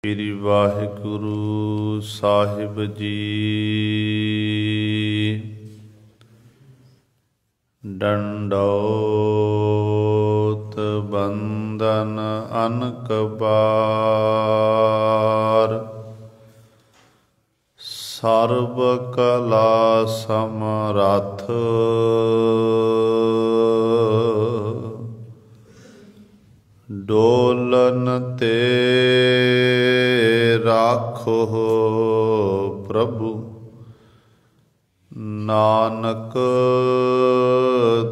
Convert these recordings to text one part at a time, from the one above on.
श्री वाहिगुरु साहिब जी। दंडौत बंदन अनक बार, सर्व कला समरथ डोलन ते राखो प्रभु, नानक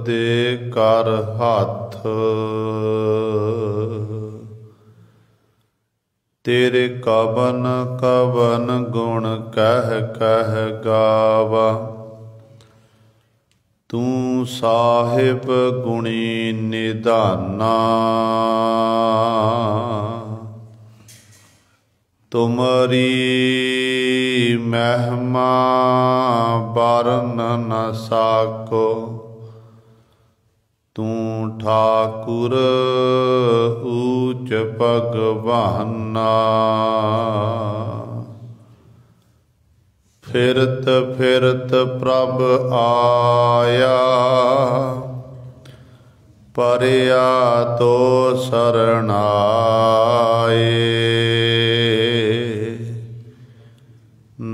दे कर हाथ। तेरे कवन कवन गुण कह कह गावा, तू साहिब गुणी निधाना। तुमरी महिमा बरन न साको, तू ठाकुर ऊच भगवाना। फिरत फिरत प्रभ आया, परिया तो शरण आए।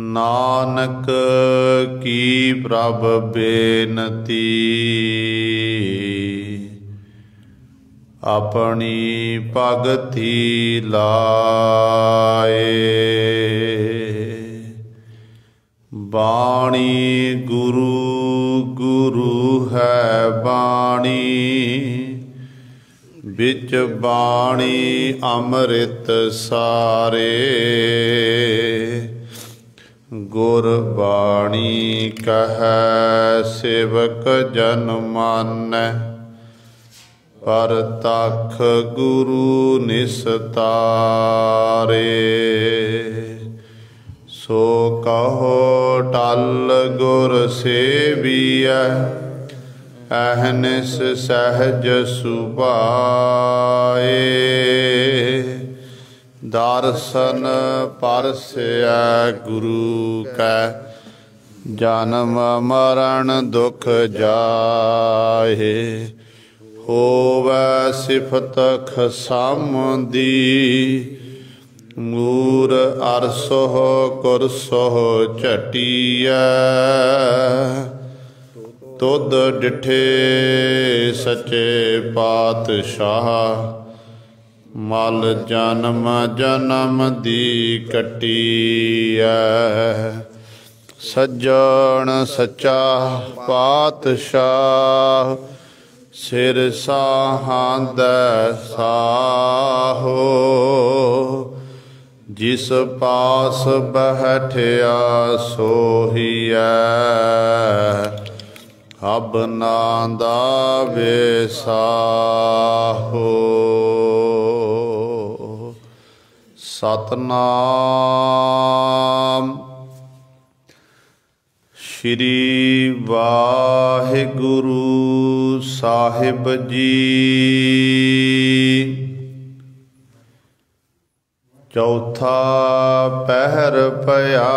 नानक की प्रभ बेनती, अपनी भगति लाए। बाणी गुरु गुरु है बाणी, बिच बाणी अमृत सारे। गुरबाणी कहै सेवक जन मानै, परतख गुरु निस्तारे। सो कहो टल गुर सेवियै, अहनिस सहज सुभाए। दर्शन परसै गुरु कै, जन्म मरण दुख जाए। होवै सिफत खसामदी, मूर अरसोह कुरसोह झटिया। तुद डिठे सच्चे पातशाह, मल जन्म जन्म दी कटिया। सज्जन सच्चा पातशाह, सिर साहांदै साहो। जिस पास बैठिया सोहिया, अब नादा वेसाहो। सतनाम श्री वाहिगुरु साहिब जी। चौथा पहर पया,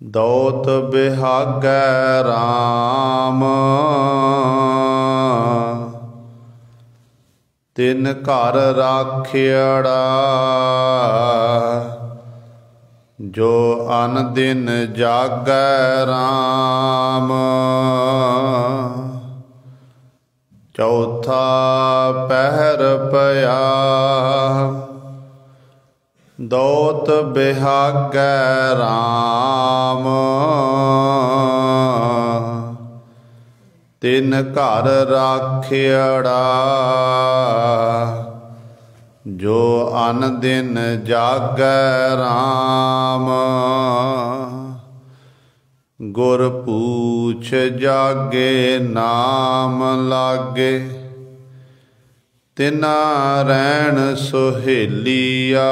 दौत बिहागै राम। तिन घर राखियड़ा, जो अन दिन जागै राम। चौथा पहर पया, दौत बिहागै राम। तिन घर राखियड़ा, जो अन दिन जागै राम। गुर पूछ जागे नाम लागे, तिना रैन सुहेलिया।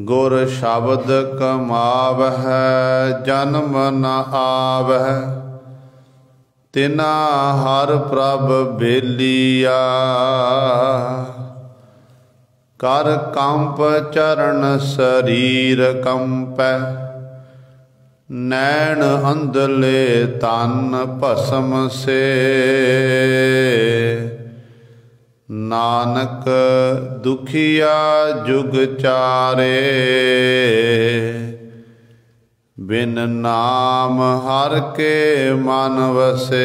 गुर शब्द कमावै जन्म न आवै, तिना हर प्रभ बेलिया। कर कंप चरण शरीर कंपै, नैन अंधले तन भस्म से। नानक दुखिया जुग चारे, बिन नाम हर के मन वसे।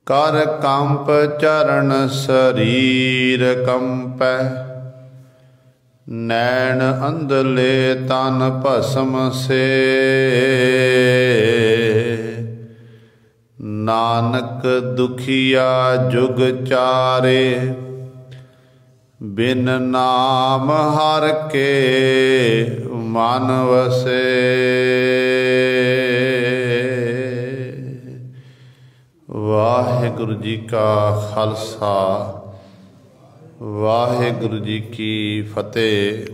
कर कंप चरण शरीर कंपै, नैन अंधले तन भस्म से। नानक दुखिया जुग चारे, बिन नाम हर के मन वसे। वाहिगुरु जी का खालसा, वाहिगुरु जी की फतेह।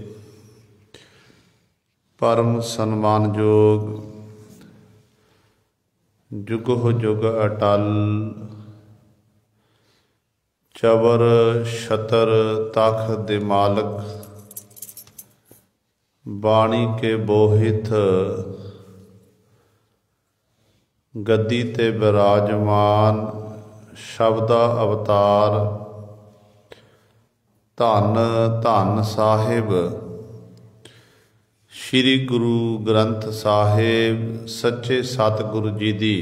परम सन्मानयोग जुगो जुग अटल, चबर छतर तख दे मालक, बाणी के बोहित गद्दी ते विराजमान, शब्दा अवतार धन धन साहिब श्री गुरु ग्रंथ साहिब सच्चे सतगुरु जी दी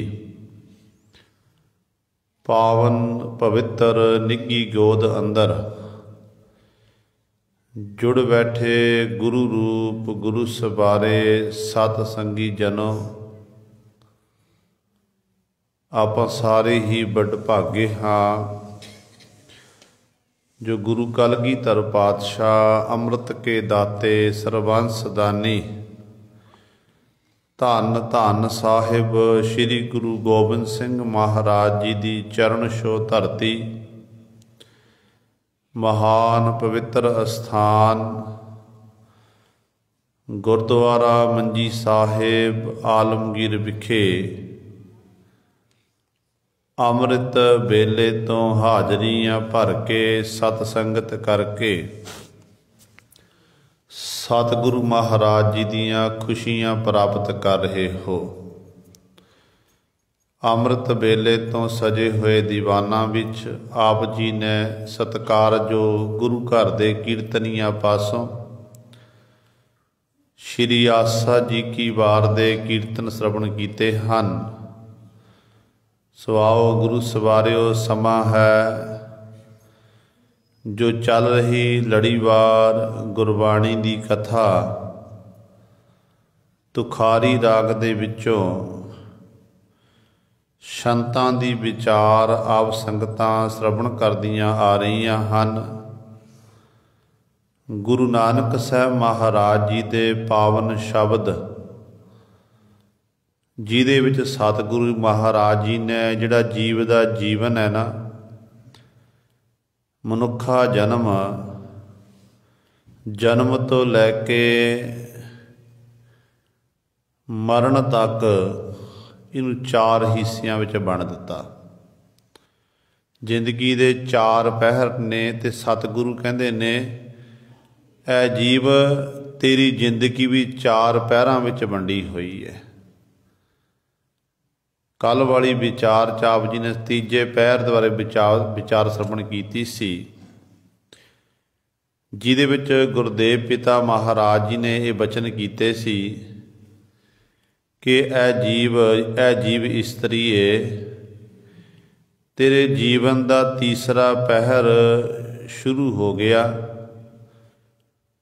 पावन पवित्र निੱਘੀ गोद अंदर जुड़ बैठे गुरु रूप गुरु सबारे सत संगी जनों, आपां सारे ही बड़भागे हाँ जो गुरु कलगीधर पातशाह अमृत के दाते सरबंस दानी धन धन साहिब श्री गुरु गोबिंद सिंह महाराज जी की चरण छो धरती, महान पवित्र अस्थान गुरुद्वारा मंजी साहिब आलमगीर विखे अमृत बेले तो हाजरियां भर के सतसंगत करके सतगुरु महाराज जी दियां खुशियां प्राप्त कर रहे हो। अमृत बेले तो सजे हुए दीवाना विच आप जी ने सत्कार जो गुरु घर दे कीर्तनिया पासों श्री आसा जी की वार दे कीर्तन श्रवण कीते हन। सो आओ गुरु सवारियो, समा है जो चल रही लड़ीवार गुरबाणी दी कथा तुखारी राग दे विचों संतां दी विचार आप संगतां श्रवण करदियां आ रहीआं हन। गुरु नानक साहब महाराज जी दे पावन शब्द जिहदे विच सतगुरु महाराज जी ने जिहड़ा जीव दा जीवन है ना, मनुखा जन्म जन्म तो लैके मरण तक इनू चार हिस्सियां विच बंड दिता। जिंदगी दे चार पहर ने ते सतगुरु कहंदे ने ऐ जीव तेरी जिंदगी भी चार पहरां विच वंडी हुई है। कल वाली विचार च आप जी ने तीजे पहर द्वारे विचार श्रवण की सी, जिहदे विच गुरुदेव पिता महाराज जी ने ये बचन कीते सी कि ऐ जीव इस्तरीए तेरे जीवन का तीसरा पहर शुरू हो गया।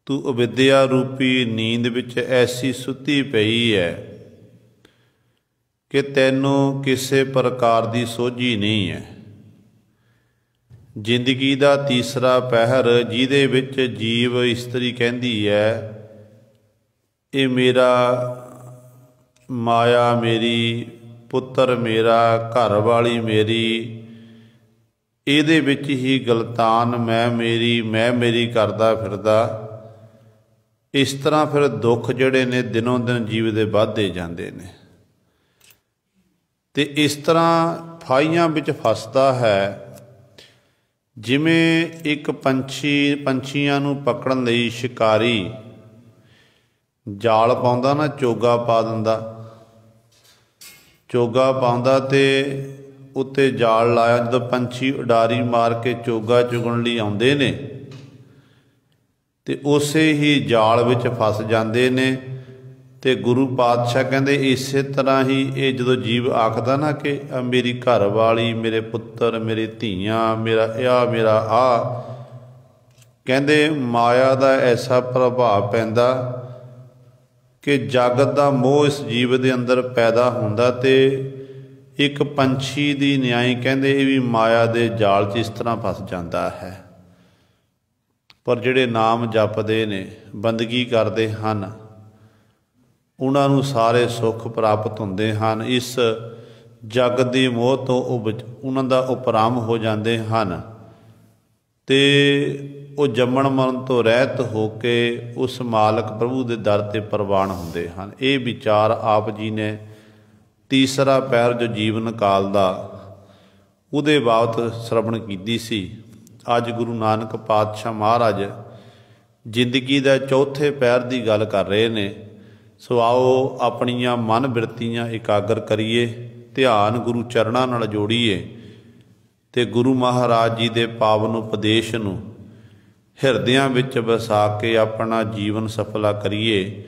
तू अविद्या रूपी नींद विच ऐसी सुती पई है कि तैनूं किसी प्रकार की सोझी नहीं है। जिंदगी का तीसरा पहर जिहदे विच जीव इस्तरी कहंदी है ये मेरा माया मेरी, पुत्र मेरा, घर वाली मेरी, इहदे विच ही गलतान मैं मेरी करदा फिरदा। इस तरह फिर दुख जिहड़े ने दिनों दिन जीव दे वधदे जांदे ने ते इस तरह फाइयां विच फसदा है ਜਿਵੇਂ ਇੱਕ ਪੰਛੀਆਂ ਨੂੰ ਪਕੜਨ ਲਈ ਸ਼ਿਕਾਰੀ ਜਾਲ ਪਾਉਂਦਾ ਨਾ, ਚੋਗਾ ਪਾ ਦਿੰਦਾ, ਚੋਗਾ ਪਾਉਂਦਾ ਅਤੇ ਉੱਤੇ ਜਾਲ ਲਾਇਆ। ਜਦੋਂ ਪੰਛੀ ਉਡਾਰੀ ਮਾਰ ਕੇ ਚੋਗਾ ਚੁਗਣ ਲਈ ਆਉਂਦੇ ਨੇ ਅਤੇ ਉਸੇ ਹੀ ਜਾਲ ਵਿੱਚ ਫਸ ਜਾਂਦੇ ਨੇ। ਅਤੇ ਗੁਰੂ ਪਾਤਸ਼ਾਹ ਕਹਿੰਦੇ ਇਸੇ ਤਰ੍ਹਾਂ ਹੀ ਇਹ ਜਦੋਂ ਜੀਵ ਆਖਦਾ ਨਾ ਕਿ ਮੇਰੀ ਘਰ ਵਾਲੀ, ਮੇਰੇ ਪੁੱਤਰ, ਮੇਰੇ ਧੀਆਂ, ਮੇਰਾ ਆਹ, ਕਹਿੰਦੇ ਮਾਇਆ ਦਾ ਐਸਾ ਪ੍ਰਭਾਵ ਪੈਂਦਾ ਕਿ ਜਗਤ ਦਾ ਮੋਹ ਇਸ ਜੀਵ ਦੇ ਅੰਦਰ ਪੈਦਾ ਹੁੰਦਾ। ਅਤੇ ਇੱਕ ਪੰਛੀ ਦੀ ਨਿਆਈ ਕਹਿੰਦੇ ਇਹ ਵੀ ਮਾਇਆ ਦੇ ਜਾਲ 'ਚ ਇਸ ਤਰ੍ਹਾਂ ਫਸ ਜਾਂਦਾ ਹੈ। ਪਰ ਜਿਹੜੇ ਨਾਮ ਜਪਦੇ ਨੇ, ਬੰਦਗੀ ਕਰਦੇ ਹਨ, ਉਹਨਾਂ ਨੂੰ ਸਾਰੇ ਸੁੱਖ ਪ੍ਰਾਪਤ ਹੁੰਦੇ ਹਨ। ਇਸ ਜਗਤ ਦੀ ਮੋਹ ਤੋਂ ਉਹਨਾਂ ਦਾ ਉਪਰਾਮ ਹੋ ਜਾਂਦੇ ਹਨ ਅਤੇ ਉਹ ਜੰਮਣ ਮਰਨ ਤੋਂ ਰਹਿਤ ਹੋ ਕੇ ਉਸ ਮਾਲਕ ਪ੍ਰਭੂ ਦੇ ਦਰ 'ਤੇ ਪ੍ਰਵਾਨ ਹੁੰਦੇ ਹਨ। ਇਹ ਵਿਚਾਰ ਆਪ ਜੀ ਨੇ ਤੀਸਰਾ ਪਹਿਰ ਜੋ ਜੀਵਨ ਕਾਲ ਦਾ, ਉਹਦੇ ਬਾਬਤ ਸ਼ਰਵਣ ਕੀਤੀ ਸੀ। ਅੱਜ ਗੁਰੂ ਨਾਨਕ ਪਾਤਸ਼ਾਹ ਮਹਾਰਾਜ ਜ਼ਿੰਦਗੀ ਦਾ ਚੌਥੇ ਪਹਿਰ ਦੀ ਗੱਲ ਕਰ ਰਹੇ ਨੇ। ਸੋ ਆਓ ਆਪਣੀਆਂ ਮਨ ਬਿਰਤੀਆਂ ਇਕਾਗਰ ਕਰੀਏ, ਧਿਆਨ ਗੁਰੂ ਚਰਨਾਂ ਨਾਲ ਜੋੜੀਏ ਅਤੇ ਗੁਰੂ ਮਹਾਰਾਜ ਜੀ ਦੇ ਪਾਵਨ ਉਪਦੇਸ਼ ਨੂੰ ਹਿਰਦਿਆਂ ਵਿੱਚ ਵਸਾ ਕੇ ਆਪਣਾ ਜੀਵਨ ਸਫਲਾ ਕਰੀਏ।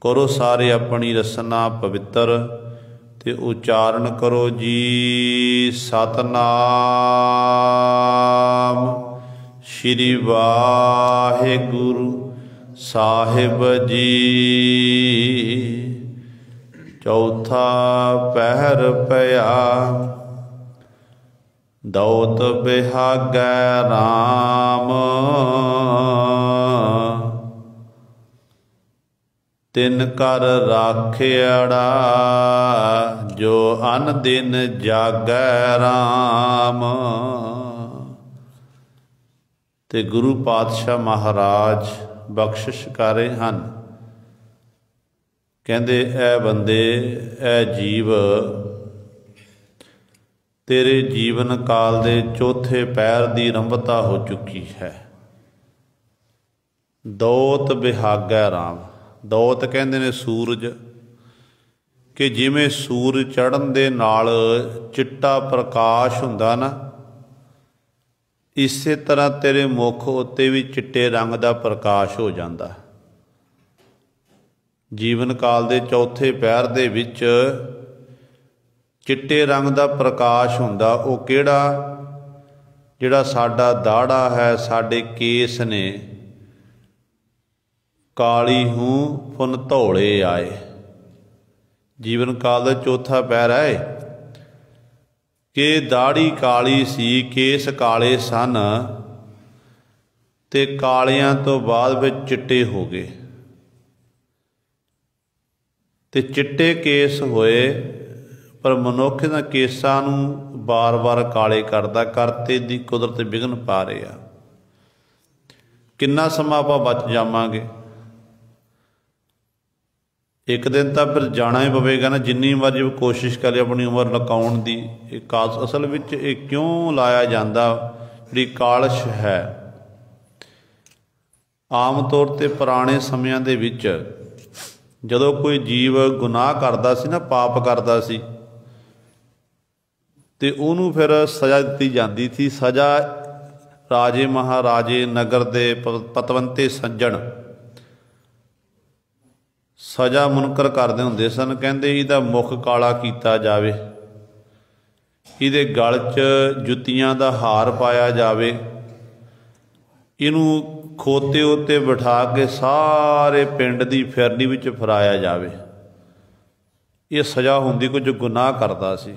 ਕਰੋ ਸਾਰੇ ਆਪਣੀ ਰਸਨਾ ਪਵਿੱਤਰ ਅਤੇ ਉਚਾਰਨ ਕਰੋ ਜੀ ਸਤਿਨਾਮ ਸ਼੍ਰੀ ਵਾਹਿਗੁਰੂ ਸਾਹਿਬ ਜੀ। ਚੌਥਾ ਪਹਿਰ ਪਿਆ ਦੌਤ ਬਿਹਾਗੈ ਰਾਮ, ਤਿਨ ਕਰ ਰਾਖਿਆੜਾ ਜੋ ਅਨ ਦਿਨ ਜਾਗੈ ਰਾਮ। ਤੇ ਗੁਰੂ ਪਾਤਸ਼ਾਹ ਮਹਾਰਾਜ ਬਖਸ਼ਿਸ਼ ਕਰ ਰਹੇ ਹਨ। ਕਹਿੰਦੇ ਇਹ ਬੰਦੇ, ਇਹ ਜੀਵ ਤੇਰੇ ਜੀਵਨ ਕਾਲ ਦੇ ਚੌਥੇ ਪਹਿਰ ਦੀ ਆਰੰਭਤਾ ਹੋ ਚੁੱਕੀ ਹੈ। ਦੌਤ ਬਿਹਾਗੈ ਰਾਮ। ਦੌਤ ਕਹਿੰਦੇ ਨੇ ਸੂਰਜ, ਕਿ ਜਿਵੇਂ ਸੂਰਜ ਚੜ੍ਹਨ ਦੇ ਨਾਲ ਚਿੱਟਾ ਪ੍ਰਕਾਸ਼ ਹੁੰਦਾ ਨਾ, ਇਸੇ ਤਰ੍ਹਾਂ ਤੇਰੇ ਮੁੱਖ ਉੱਤੇ ਵੀ ਚਿੱਟੇ ਰੰਗ ਦਾ ਪ੍ਰਕਾਸ਼ ਹੋ ਜਾਂਦਾ। ਜੀਵਨ ਕਾਲ ਦੇ ਚੌਥੇ ਪਹਿਰ ਦੇ ਵਿੱਚ ਚਿੱਟੇ ਰੰਗ ਦਾ ਪ੍ਰਕਾਸ਼ ਹੁੰਦਾ। ਉਹ ਕਿਹੜਾ? ਜਿਹੜਾ ਸਾਡਾ ਦਾੜਾ ਹੈ, ਸਾਡੇ ਕੇਸ ਨੇ। ਕਾਲੀ ਹੂੰ ਫੁਨ ਧੌਲੇ ਆਏ। ਜੀਵਨ ਕਾਲ ਦਾ ਚੌਥਾ ਪਹਿਰ ਹੈ ਕਿ ਦਾੜੀ ਕਾਲੀ ਸੀ, ਕੇਸ ਕਾਲੇ ਸਨ, ਤੇ ਕਾਲਿਆਂ ਤੋਂ ਬਾਅਦ ਵਿੱਚ ਚਿੱਟੇ ਹੋ ਗਏ। ਤੇ ਚਿੱਟੇ ਕੇਸ ਹੋਏ, ਪਰ ਮਨੁੱਖ ਇਹਨਾਂ ਕੇਸਾਂ ਨੂੰ ਬਾਰ-ਬਾਰ ਕਾਲੇ ਕਰਤੇ ਦੀ ਕੁਦਰਤ ਵਿਘਨ ਪਾ ਰਿਹਾ। ਕਿੰਨਾ ਸਮਾਂ ਆਪਾਂ ਬਚ ਜਾਵਾਂਗੇ? ਇੱਕ ਦਿਨ ਤਾਂ ਫਿਰ ਜਾਣਾ ਹੀ ਪਵੇਗਾ ਨਾ। ਜਿੰਨੀ ਮਰਜ਼ੀ ਕੋਸ਼ਿਸ਼ ਕਰੇ ਆਪਣੀ ਉਮਰ ਲਕਾਉਣ ਦੀ, ਇਹ ਅਸਲ ਵਿੱਚ ਇਹ ਕਿਉਂ ਲਾਇਆ ਜਾਂਦਾ? ਜਿਹੜੀ ਕਾਲਸ਼ ਹੈ, ਆਮ ਤੌਰ 'ਤੇ ਪੁਰਾਣੇ ਸਮਿਆਂ ਦੇ ਵਿੱਚ ਜਦੋਂ ਕੋਈ ਜੀਵ ਗੁਨਾਹ ਕਰਦਾ ਸੀ ਨਾ, ਪਾਪ ਕਰਦਾ ਸੀ, ਤੇ ਉਹਨੂੰ ਫਿਰ ਸਜ਼ਾ ਦਿੱਤੀ ਜਾਂਦੀ ਸੀ। ਸਜ਼ਾ ਰਾਜੇ ਮਹਾਰਾਜੇ, ਨਗਰ ਦੇ ਪਤਵੰਤੇ ਸੱਜਣ ਸਜ਼ਾ ਮੁਨਕਰ ਕਰਦੇ ਹੁੰਦੇ ਸਨ। ਕਹਿੰਦੇ ਇਹਦਾ ਮੁੱਖ ਕਾਲਾ ਕੀਤਾ ਜਾਵੇ, ਇਹਦੇ ਗਲ 'ਚ ਜੁੱਤੀਆਂ ਦਾ ਹਾਰ ਪਾਇਆ ਜਾਵੇ, ਇਹਨੂੰ ਖੋਤੇ ਉੱਤੇ ਬਿਠਾ ਕੇ ਸਾਰੇ ਪਿੰਡ ਦੀ ਫਿਰਨੀ ਵਿੱਚ ਫਿਰਾਇਆ ਜਾਵੇ। ਇਹ ਸਜ਼ਾ ਹੁੰਦੀ ਕੁਝ ਗੁਨਾਹ ਕਰਦਾ ਸੀ।